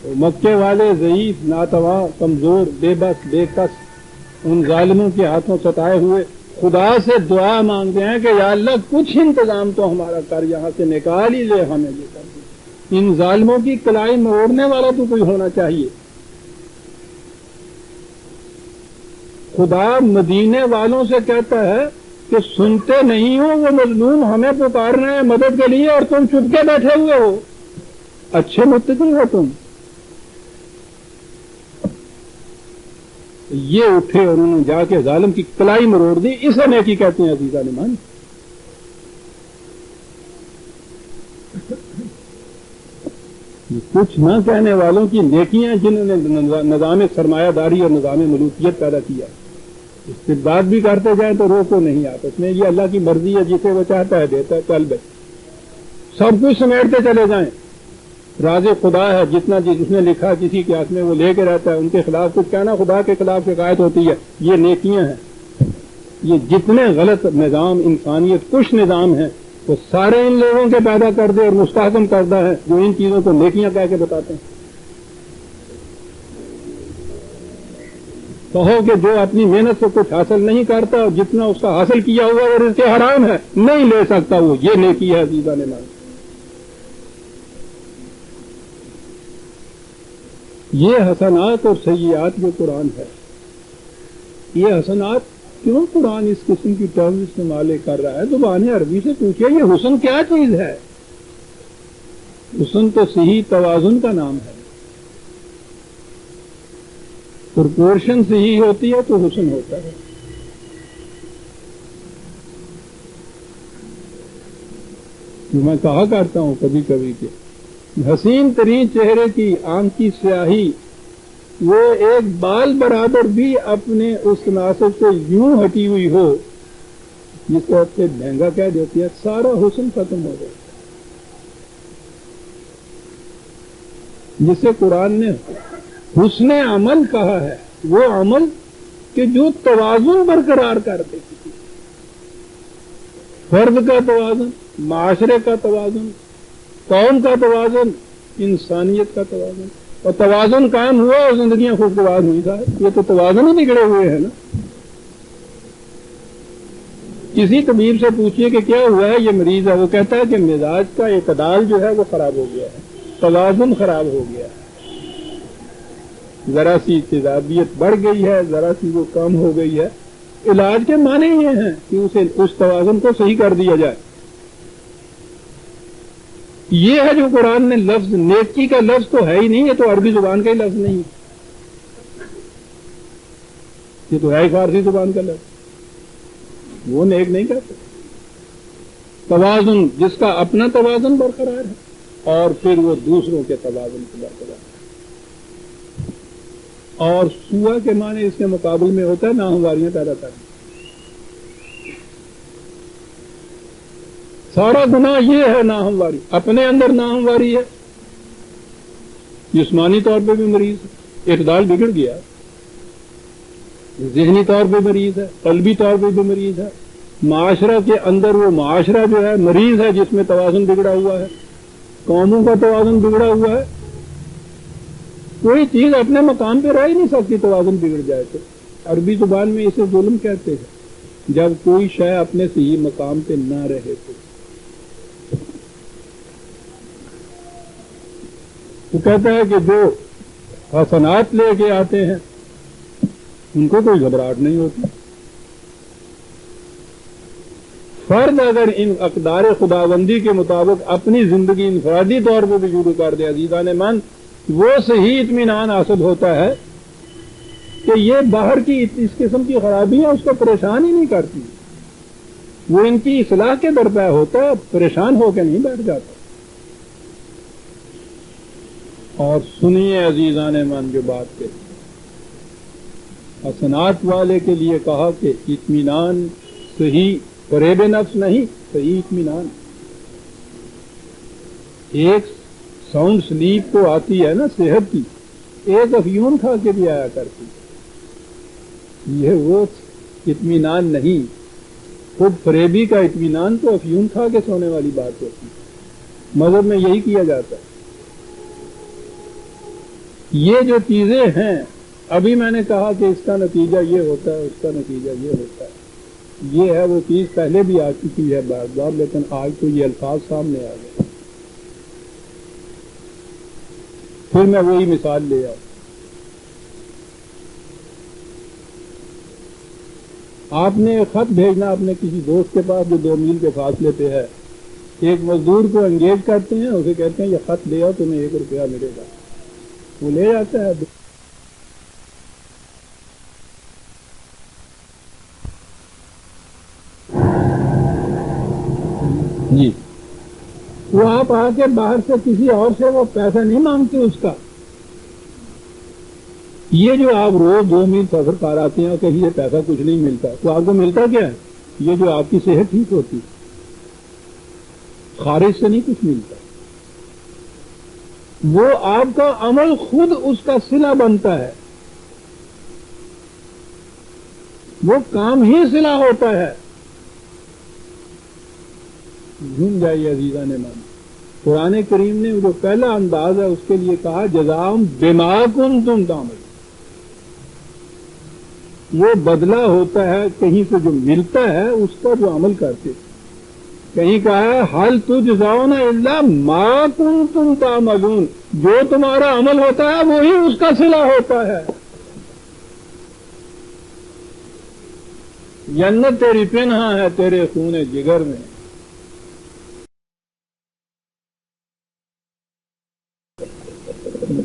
تو مکے والے ضعیف ناتواں کمزور بے بس بے کس ان ظالموں کے ہاتھوں ستائے ہوئے خدا سے دعا مانگتے ہیں کہ یا اللہ کچھ انتظام تو ہمارا کر، یہاں سے نکال ہی لے ہمیں یہ کر دے. ان ظالموں کی کلائی موڑنے والا تو کوئی ہونا چاہیے. خدا مدینے والوں سے کہتا ہے کہ سنتے نہیں ہو وہ مظلوم ہمیں پکارنا ہے مدد کے لیے اور تم چپ کے بیٹھے ہوئے ہو. اچھے متقی ہو تم. یہ اٹھے اور انہوں نے جا کے ظالم کی کلائی مروڑ دی. اسے نیکی کہتے ہیں عزیزان ایمان. کچھ نہ کہنے والوں کی نیکیاں جنہوں نے نظام سرمایہ داری اور نظام ملوکیت پیدا کیا. استبداد بھی کرتے جائیں تو روکو نہیں آپس میں، یہ اللہ کی مرضی ہے، جسے وہ چاہتا ہے دیتا ہے. چل بھائی سب کچھ سمیٹتے چلے جائیں. راز خدا ہے، جتنا جس نے لکھا کسی کے ہاتھ میں وہ لے کے رہتا ہے. ان کے خلاف کچھ کہنا خدا کے خلاف شکایت ہوتی ہے. یہ نیکیاں ہیں. یہ جتنے غلط نظام انسانیت کش نظام ہیں وہ سارے ان لوگوں کے پیدا کر دے اور مستحکم کردہ ہے جو ان چیزوں کو نیکیاں کہہ کے بتاتے ہیں. کہو کہ جو اپنی محنت سے کچھ حاصل نہیں کرتا اور جتنا اس کا حاصل کیا ہوا اور اس کے حرام ہے نہیں لے سکتا وہ، یہ نیکی ہے عزیزان نے مان. یہ حسنات اور سیئات جو قرآن ہے، یہ حسنات کیوں قرآن اس قسم کی ٹرم استعمال کر رہا ہے؟ زبان عربی سے پوچھئے یہ حسن کیا چیز ہے؟ حسن تو صحیح توازن کا نام ہے. پرپورشن صحیح ہوتی ہے تو حسن ہوتا ہے. جو میں کہا کرتا ہوں کبھی کبھی کہ حسین ترین چہرے کی آنکھ کی سیاہی وہ ایک بال برابر بھی اپنے اس تناسب سے یوں ہٹی ہوئی ہو جس کو آپ سے مہنگا کہہ دیتی ہے، سارا حسن ختم ہو جائے. جسے قرآن نے حسن عمل کہا ہے، وہ عمل کہ جو توازن برقرار کر دے. فرد کا توازن، معاشرے کا توازن، قوم کا توازن، انسانیت کا توازن. اور توازن قائم ہوا اور زندگیاں خوشگوار ہوئی تھا. یہ تو توازن ہی بگڑے ہوئے ہیں نا. کسی طبیب سے پوچھئے کہ کیا ہوا ہے یہ مریض ہے، وہ کہتا ہے کہ مزاج کا اعتدال جو ہے وہ خراب ہو گیا ہے، توازن خراب ہو گیا ہے. ذرا سی تیزابیت بڑھ گئی ہے، ذرا سی وہ کم ہو گئی ہے. علاج کے معنی یہ ہیں کہ اسے اس توازن کو صحیح کر دیا جائے. یہ ہے جو قرآن نے لفظ نیکی کا لفظ تو ہے ہی نہیں، یہ تو عربی زبان کا ہی لفظ نہیں، یہ تو ہے ہی فارسی زبان کا لفظ. وہ نیک نہیں کہتے. توازن، جس کا اپنا توازن برقرار ہے اور پھر وہ دوسروں کے توازن کو برقرار ہے. اور سوا کے معنی اس کے مقابل میں ہوتا ہے ناہمواریاں پیدا کرنا. سارا گناہ یہ ہے ناہمواری. اپنے اندر ناہمواری ہے، جسمانی طور پہ بھی مریض ہے، اعتدال بگڑ گیا، ذہنی طور پہ مریض ہے، قلبی طور پہ بھی مریض ہے. معاشرہ کے اندر وہ معاشرہ جو ہے مریض ہے، جس میں توازن بگڑا ہوا ہے، قوموں کا توازن بگڑا ہوا ہے. کوئی چیز اپنے مقام پہ رہ ہی نہیں سکتی توازن بگڑ جائے تو. عربی زبان میں اسے ظلم کہتے ہیں، جب کوئی شے اپنے صحیح مقام پہ نہ رہے تو. وہ کہتا ہے کہ جو حسنات لے کے آتے ہیں ان کو کوئی گھبراہٹ نہیں ہوتی. فرد اگر ان اقدار خداوندی کے مطابق اپنی زندگی انفرادی طور پہ بھی شروع کر دے عزیزان من، وہ صحیح اطمینان حاصل ہوتا ہے کہ یہ باہر کی اس قسم کی خرابیاں اس کو پریشان ہی نہیں کرتی. وہ ان کی اصلاح کے درپے ہوتا ہے، پریشان ہو کے نہیں بیٹھ جاتا. اور سنیے عزیزان من جو بات کہی، حسنات والے کے لیے کہا کہ اطمینان صحیح فریب نفس نہیں، صحیح اطمینان. ایک ساؤنڈ سلیپ تو آتی ہے نا صحت کی، ایک افیون کھا کے بھی آیا کرتی. یہ وہ اطمینان نہیں. خود فریبی کا اطمینان تو افیون کھا کے سونے والی بات ہوتی ہے. مذہب میں یہی کیا جاتا ہے. یہ جو چیزیں ہیں، ابھی میں نے کہا کہ اس کا نتیجہ یہ ہوتا ہے، اس کا نتیجہ یہ ہوتا ہے. یہ ہے وہ چیز پہلے بھی آ چکی ہے بار بار، لیکن آج تو یہ الفاظ سامنے آ گئے. پھر میں وہی مثال لے آؤں. آپ نے خط بھیجنا اپنے کسی دوست کے پاس جو 2 میل کے فاصلے پہ ہے. ایک مزدور کو انگیج کرتے ہیں، اسے کہتے ہیں یہ خط لے آؤ، تمہیں 1 روپیہ ملے گا. وہ لے جاتا ہے. جی، وہ آپ آ کے باہر سے کسی اور سے وہ پیسہ نہیں مانگتے اس کا. یہ جو آپ روز 2 میل سفر کر آتے ہیں کہ یہ پیسہ کچھ نہیں ملتا، تو آپ کو ملتا کیا ہے؟ یہ جو آپ کی صحت ٹھیک ہوتی، خارج سے نہیں کچھ ملتا. وہ آپ کا عمل خود اس کا صلہ بنتا ہے، وہ کام ہی صلہ ہوتا ہے. جھوم جائیے عزیزان من. قرآن کریم نے جو پہلا انداز ہے اس کے لیے کہا جزاؤں بما کنتم تعملون. وہ بدلہ ہوتا ہے کہیں سے جو ملتا ہے اس کا جو عمل کرتے. کہیں کہا ہے حل تجزون الا ما کنتم تعملون، جو تمہارا عمل ہوتا ہے وہی اس کا صلہ ہوتا ہے. جنت تیری پنہاں ہے تیرے خون جگر میں.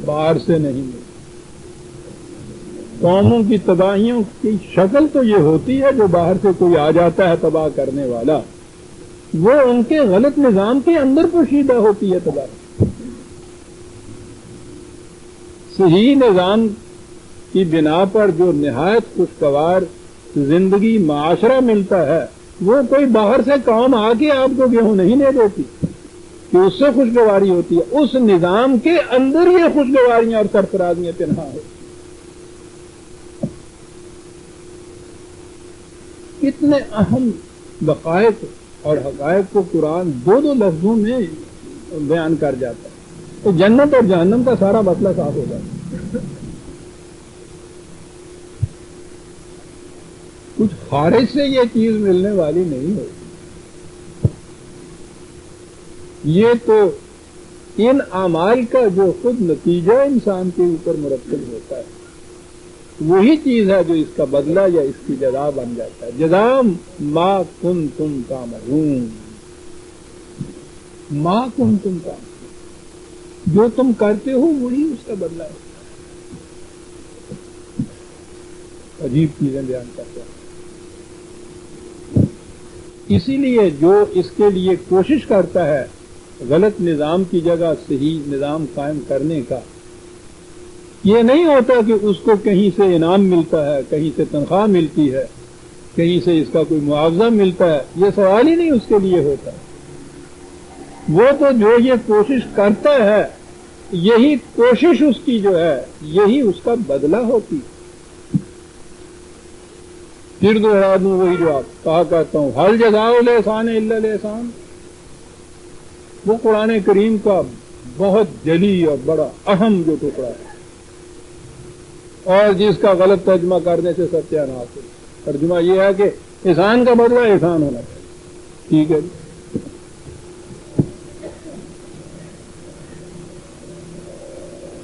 باہر سے نہیں ملتی. قوموں کی تباہیوں کی شکل تو یہ ہوتی ہے جو باہر سے کوئی آ جاتا ہے تباہ کرنے والا، وہ ان کے غلط نظام کے اندر پوشیدہ ہوتی ہے تباہی. صحیح نظام کی بنا پر جو نہایت خوشگوار زندگی معاشرہ ملتا ہے، وہ کوئی باہر سے قوم آ کے آپ کو گیہوں نہیں دے دیتی کہ اس سے خوشگواری ہوتی ہے. اس نظام کے اندر یہ خوشگواریاں اور سرفرازیاں پنہا ہوتی. کتنے اہم دقائق اور حقائق کو قرآن 2 لفظوں میں بیان کر جاتا ہے. تو جنت اور جہنم کا سارا مسئلہ صاف ہو جاتا ہے. کچھ خارج سے یہ چیز ملنے والی نہیں ہوتی. یہ تو ان اعمال کا جو خود نتیجہ انسان کے اوپر مرتب ہوتا ہے وہی چیز ہے جو اس کا بدلہ یا اس کی جزا بن جاتا ہے. جزاء ما کنتم تعملون. ما کنتم تعملون، جو تم کرتے ہو وہی اس کا بدلہ ہے. عجیب چیزیں بیان کرتے ہیں. اسی لیے جو اس کے لیے کوشش کرتا ہے غلط نظام کی جگہ صحیح نظام قائم کرنے کا، یہ نہیں ہوتا کہ اس کو کہیں سے انعام ملتا ہے، کہیں سے تنخواہ ملتی ہے، کہیں سے اس کا کوئی معاوضہ ملتا ہے، یہ سوال ہی نہیں اس کے لیے ہوتا۔ وہ تو جو یہ کوشش کرتا ہے، یہی کوشش اس کی جو ہے یہی اس کا بدلہ ہوتی۔ پھر دوہرا دوں وہی جو آپ کہا کرتا ہوں، حل جزاء الاحسان الا الاحسان، وہ قرآن کریم کا بہت جلی اور بڑا اہم جو ٹکڑا ہے، اور جس کا غلط ترجمہ کرنے سے ستیہ ناش ہے۔ ترجمہ یہ ہے کہ احسان کا بدلہ احسان ہونا چاہیے، ٹھیک ہے۔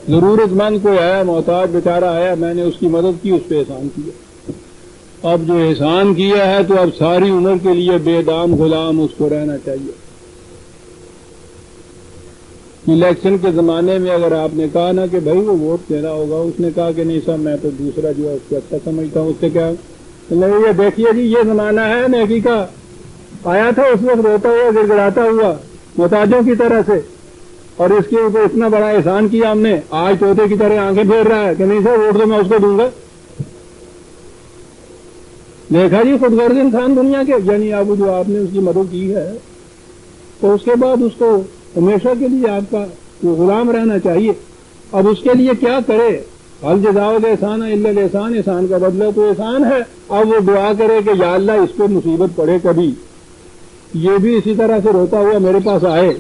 ضرورت مند کوئی آیا، محتاج بیچارہ آیا، میں نے اس کی مدد کی، اس پہ احسان کیا۔ اب جو احسان کیا ہے تو اب ساری عمر کے لیے بے دام غلام اس کو رہنا چاہیے۔ الیکشن کے زمانے میں اگر آپ نے کہا نا کہ بھائی وہ ووٹ دینا ہوگا، اس نے کہا کہ نہیں صاحب میں تو دوسرا جو ہے اس کو اچھا سمجھتا ہوں، اس سے کیا یہ دیکھیے جی یہ زمانہ ہے نیکی کا، آیا تھا اس وقت روتا ہوا گڑ گڑاتا ہوا محتاجوں کی طرح سے، اور اس کے اوپر اتنا بڑا احسان کیا ہم نے، آج طوطے کی طرح آنکھیں پھیر رہا ہے کہ نہیں صاحب ووٹ تو میں اس کو دوں گا۔ دیکھا جی خود غرض انسان دنیا کے، یعنی اب جو آپ نے اس کی مدد کی ہے تو اس کے بعد اس کو ہمیشہ کے لیے آپ کا وہ غلام رہنا چاہیے۔ اب اس کے لیے کیا کرے؟ حل جزاء الاحسان الا الاحسان، احسان کا بدلہ تو احسان ہے۔ اب وہ دعا کرے کہ یا اللہ اس پہ مصیبت پڑے کبھی، یہ بھی اسی طرح سے روتا ہوا میرے پاس آئے،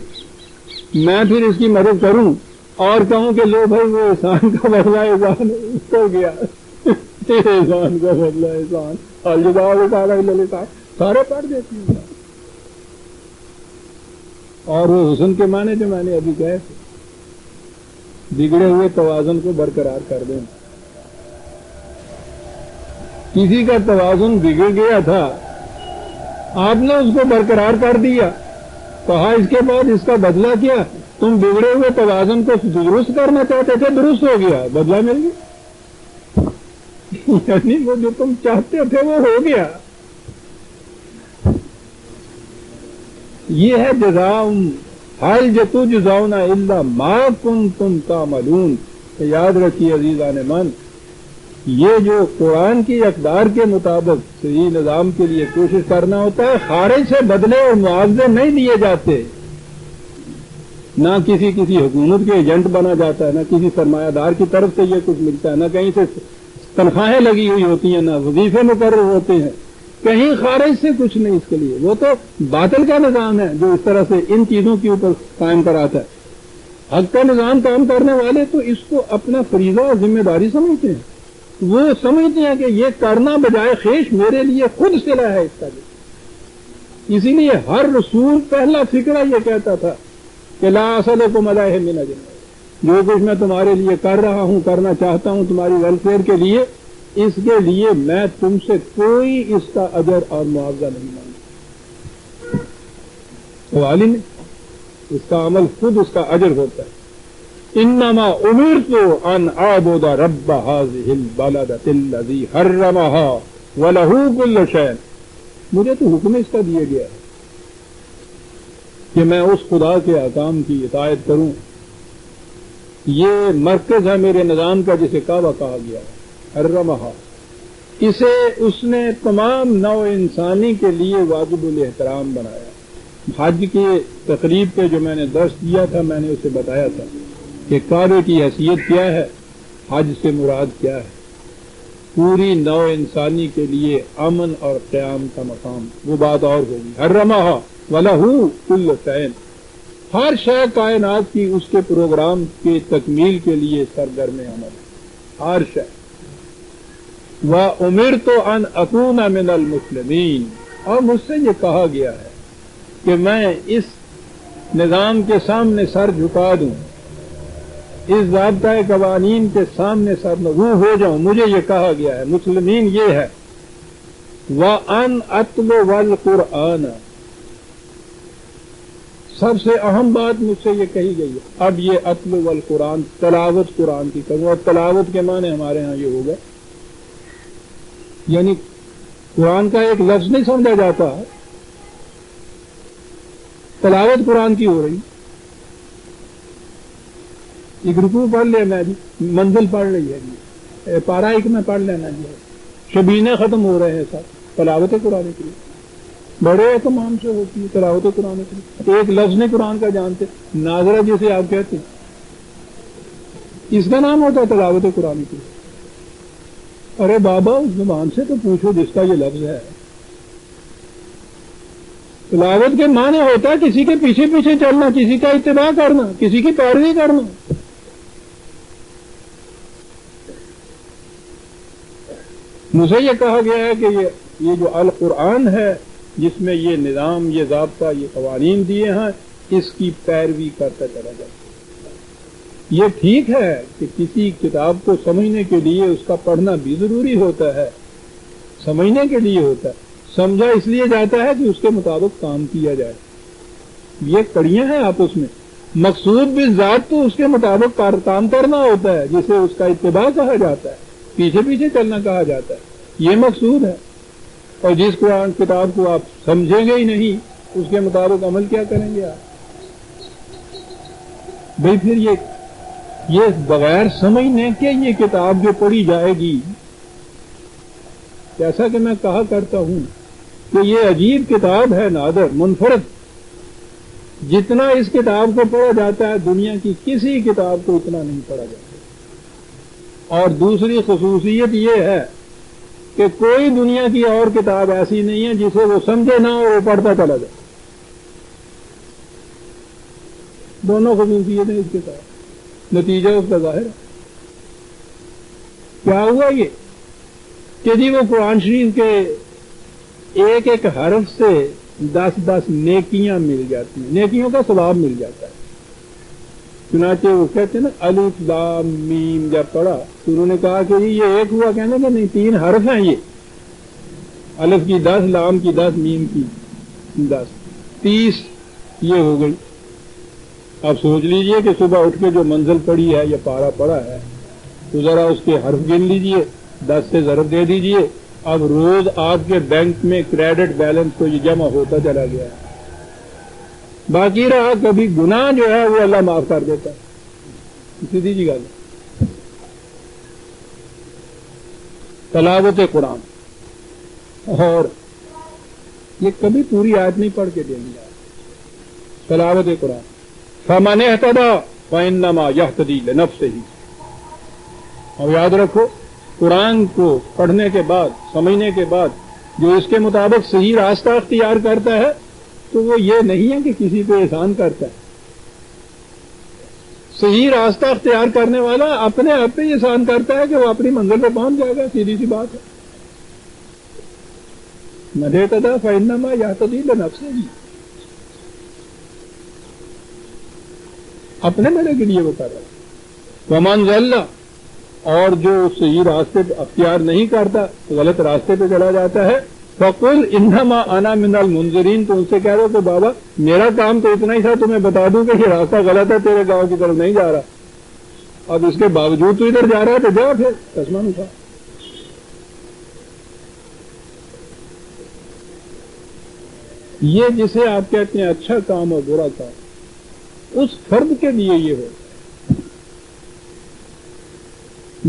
میں پھر اس کی مدد کروں اور کہوں کہ لو بھائی وہ احسان کا بدلہ احسان ہو گیا، احسان کا بدلہ احسان، حل جزاء الاحسان الا الاحسان سارے پڑھ دیتے ہیں۔ اور وہ حسن کے معنی جو میں نے ابھی کہے تھے، بگڑے ہوئے توازن کو برقرار کر دیں۔ کسی کا توازن بگڑ گیا تھا، آپ نے اس کو برقرار کر دیا، کہا اس کے بعد اس کا بدلہ کیا؟ تم بگڑے ہوئے توازن کو درست کرنا چاہتے تھے، درست ہو گیا، بدلہ مل گیا، یعنی وہ جو تم چاہتے تھے وہ ہو گیا۔ یہ ہے جزاء حل تجزون الا ما کنتم تعملون۔ یاد رکھیے عزیزان من، یہ جو قرآن کی اقدار کے مطابق صحیح نظام کے لیے کوشش کرنا ہوتا ہے، خارج سے بدلے اور معاوضے نہیں دیے جاتے، نہ کسی حکومت کے ایجنٹ بنا جاتا ہے، نہ کسی سرمایہ دار کی طرف سے یہ کچھ ملتا ہے، نہ کہیں سے تنخواہیں لگی ہوئی ہوتی ہیں، نہ وظیفے مقرر ہوتے ہیں، کہیں خارج سے کچھ نہیں اس کے لیے۔ وہ تو باطل کا نظام ہے جو اس طرح سے ان چیزوں کے اوپر قائم کراتا ہے۔ حق کا نظام قائم کرنے والے تو اس کو اپنا فریضہ اور ذمہ داری سمجھتے ہیں، وہ سمجھتے ہیں کہ یہ کرنا بجائے خیش میرے لیے خود صلہ ہے اس کا۔ اسی لیے ہر رسول پہلا فکرہ یہ کہتا تھا کہ لا اسألکم علیہ من اجر، جو کچھ میں تمہارے لیے کر رہا ہوں، کرنا چاہتا ہوں تمہاری ویلفیئر کے لیے، اس کے لیے میں تم سے کوئی اس کا اجر اور معاوضہ نہیں مانگتا، سوال ہی نہیں، اس کا عمل خود اس کا اجر ہوتا ہے۔ انما امرت ان اعبد رب هذه البلدة الذي حرمها وله كل شيء، مجھے تو حکم اس کا دیا گیا ہے کہ میں اس خدا کے احکام کی اطاعت کروں، یہ مرکز ہے میرے نظام کا جسے کعبہ کہا گیا ہے، حرمہا، اسے اس نے تمام نوع انسانی کے لیے واجب الاحترام بنایا۔ حج کی تقریب پہ جو میں نے درس دیا تھا، میں نے اسے بتایا تھا کہ کعبے کی حیثیت کیا ہے، حج سے مراد کیا ہے، پوری نوع انسانی کے لیے امن اور قیام کا مقام، وہ بات اور ہوگی۔ حرمہا وَلَهُ كُلُّ شَيْءٍ، ہر شے کائنات کی اس کے پروگرام کی تکمیل کے لیے سرگرم عمل ہے، ہر شے۔ وَأُمِرْتُ أَنْ أَكُونَ مِنَ الْمُسْلِمِينَ، اور مجھ سے یہ کہا گیا ہے کہ میں اس نظام کے سامنے سر جھکا دوں، اس ضابطۂ قوانین کے سامنے سر نگوں ہو جاؤں، مجھے یہ کہا گیا ہے۔ مسلمین یہ ہے۔ وَأَنْ أَتْلُوَ الْقُرْآنَ، سب سے اہم بات مجھ سے یہ کہی گئی ہے۔ اب یہ اتلو القرآن، تلاوت قرآن کی کروں، اور تلاوت کے معنی ہمارے ہاں یہ ہوگا، یعنی قرآن کا ایک لفظ نہیں سمجھا جاتا، تلاوت قرآن کی ہو رہی، ایک رکوع پڑھ لیا میں جی، منزل پڑھ رہی ہے جی، پارا ایک میں پڑھ لینا جی، شبینے ختم ہو رہے ہیں سب، تلاوت قرآن کی بڑے اہتمام سے ہوتی ہے تلاوت قرآن کی، ایک لفظ نے قرآن کا جانتے، ناظرہ جسے آپ کہتے ہیں اس کا نام ہوتا ہے تلاوت قرآن کی۔ ارے بابا اس زبان سے تو پوچھو جس کا یہ لفظ ہے۔ تلاوت کے معنی ہوتا ہے کسی کے پیچھے پیچھے چلنا، کسی کا اتباع کرنا، کسی کی پیروی کرنا۔ مجھے یہ کہا گیا ہے کہ یہ جو القرآن ہے جس میں یہ نظام، یہ ضابطہ، یہ قوانین دیے ہیں، اس کی پیروی کرتا چلا جائے۔ یہ ٹھیک ہے کہ کسی کتاب کو سمجھنے کے لیے اس کا پڑھنا بھی ضروری ہوتا ہے، سمجھنے کے لیے ہوتا ہے، سمجھا اس لیے جاتا ہے کہ اس کے مطابق کام کیا جائے، یہ کڑیاں ہیں آپس میں۔ مقصود بھی ذات تو اس کے مطابق کام کرنا ہوتا ہے، جسے اس کا اتباع کہا جاتا ہے، پیچھے پیچھے چلنا کہا جاتا ہے، یہ مقصود ہے۔ اور جس قرآن کتاب کو آپ سمجھیں گے ہی نہیں، اس کے مطابق عمل کیا کریں گے آپ؟ بھئی پھر یہ بغیر سمجھنے کے یہ کتاب جو پڑھی جائے گی، جیسا کہ میں کہا کرتا ہوں کہ یہ عجیب کتاب ہے، نادر، منفرد، جتنا اس کتاب کو پڑھا جاتا ہے دنیا کی کسی کتاب کو اتنا نہیں پڑھا جاتا۔ اور دوسری خصوصیت یہ ہے کہ کوئی دنیا کی اور کتاب ایسی نہیں ہے جسے وہ سمجھے نہ اور وہ پڑھتا چلا جائے۔ دونوں خصوصیتیں اس کتاب، نتیجہ اس کا ظاہر ہے۔ کیا ہوا یہ کہ جی وہ قرآن شریف کے ایک ایک حرف سے 10 نیکیاں مل جاتی ہیں، نیکیوں کا ثواب مل جاتا ہے۔ چنانچہ وہ کہتے ہیں نا الف لام میم، جب پڑھا تو انہوں نے کہا کہ یہ ایک ہوا، کہنے کہ نہیں 3 حرف ہیں، یہ الف کی 10، لام کی 10، میم کی 10، 30 یہ ہو گئی۔ آپ سوچ لیجئے کہ صبح اٹھ کے جو منزل پڑی ہے یا پارا پڑا ہے تو ذرا اس کے حرف گن لیجئے، 10 سے ضرب دے دیجئے، اب روز آپ کے بینک میں کریڈٹ بیلنس تو یہ جمع ہوتا چلا گیا ہے، باقی رہا کبھی گناہ جو ہے وہ اللہ معاف کر دیتا ہے۔ سیدھی جی گل، تلاوت قرآن، اور یہ کبھی پوری آیت نہیں پڑھ کے دیں گے تلاوت قرآن۔ فَمَنِ اهْتَدَىٰ فَإِنَّمَا يَهْتَدِي لِنَفْسِهِ۔ اور یاد رکھو قرآن کو پڑھنے کے بعد، سمجھنے کے بعد جو اس کے مطابق صحیح راستہ اختیار کرتا ہے تو وہ یہ نہیں ہے کہ کسی پہ احسان کرتا ہے۔ صحیح راستہ اختیار کرنے والا اپنے آپ پہ احسان کرتا ہے کہ وہ اپنی منزل پہ پہنچ جائے گا، سیدھی سی بات ہے۔ مَنِ اهْتَدَىٰ فَإِنَّمَا يَهْتَدِي لِنَفْسِهِ، اپنے بڑے کے لیے وہ کر رہا ہے۔ وَمَنْ ضَلَّ، اور جو صحیح راستے پہ اختیار نہیں کرتا، غلط راستے پہ چلا جاتا ہے، فَقُلْ إِنَّمَا أَنَا مِنَ الْمُنذِرِينَ، تو ان سے کہہ دو کہ بابا میرا کام تو اتنا ہی تھا تمہیں بتا دوں کہ یہ راستہ غلط ہے، تیرے گاؤں کی طرف نہیں جا رہا، اب اس کے باوجود تو ادھر جا رہا ہے تو جا پھر قسماں اٹھا۔ یہ جسے آپ کہتے ہیں اچھا کام اور برا کام، اس فرد کے لیے یہ ہو،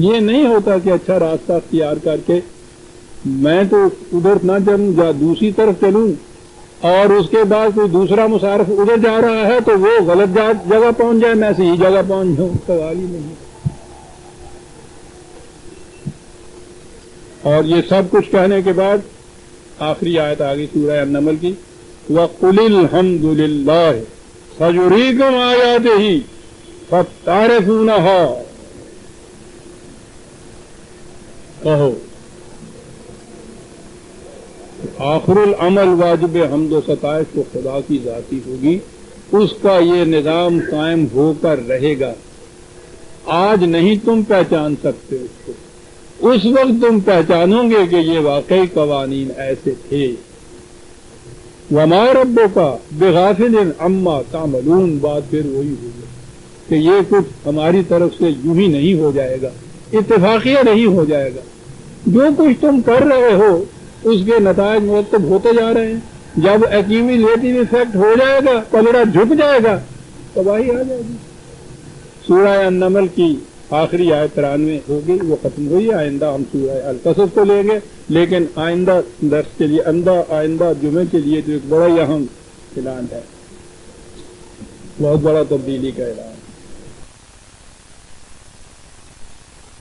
یہ نہیں ہوتا کہ اچھا راستہ اختیار کر کے میں تو ادھر نہ چلوں یا دوسری طرف چلوں، اور اس کے بعد کوئی دوسرا مسافر ادھر جا رہا ہے تو وہ غلط جگہ پہنچ جائے، میں صحیح جگہ پہنچ جاؤں، سوال ہی نہیں۔ اور یہ سب کچھ کہنے کے بعد آخری آیت آ گئی سورہ النمل کی، وَقُلِ الْحَمْدُ لِلَّهِ سَيُرِيكُمْ آيَاتِهِ فَتَعْرِفُونَهَا۔ کہو آخر العمل واجب حمد و ستائش کو خدا کی ذاتی ہوگی، اس کا یہ نظام قائم ہو کر رہے گا۔ آج نہیں تم پہچان سکتے اس کو، اس وقت تم پہچانو گے کہ یہ واقعی قوانین ایسے تھے۔ وَمَا رَبُّكَ بِغَافِلٍ عَمَّا تَعْمَلُونَ، بات پھر وہی ہوگی کہ یہ کچھ ہماری طرف سے یوں ہی نہیں ہو جائے گا، اتفاقیہ نہیں ہو جائے گا۔ جو کچھ تم کر رہے ہو اس کے نتائج مرتب ہوتے جا رہے ہیں، جب ایکیومولیٹو افیکٹ ہو جائے گا، پلڑا جھک جائے گا، تباہی آ جائے گی۔ سورہ النمل کی آخری آیت 93 ہوگی، وہ ختم ہوئی۔ آئندہ ہم سورہ القصص کو لیں گے، لیکن آئندہ درس کے لیے، آئندہ جمعے کے لیے تو ایک بڑا ہی اہم اعلان ہے، بہت بڑا تبدیلی کا اعلان ہے۔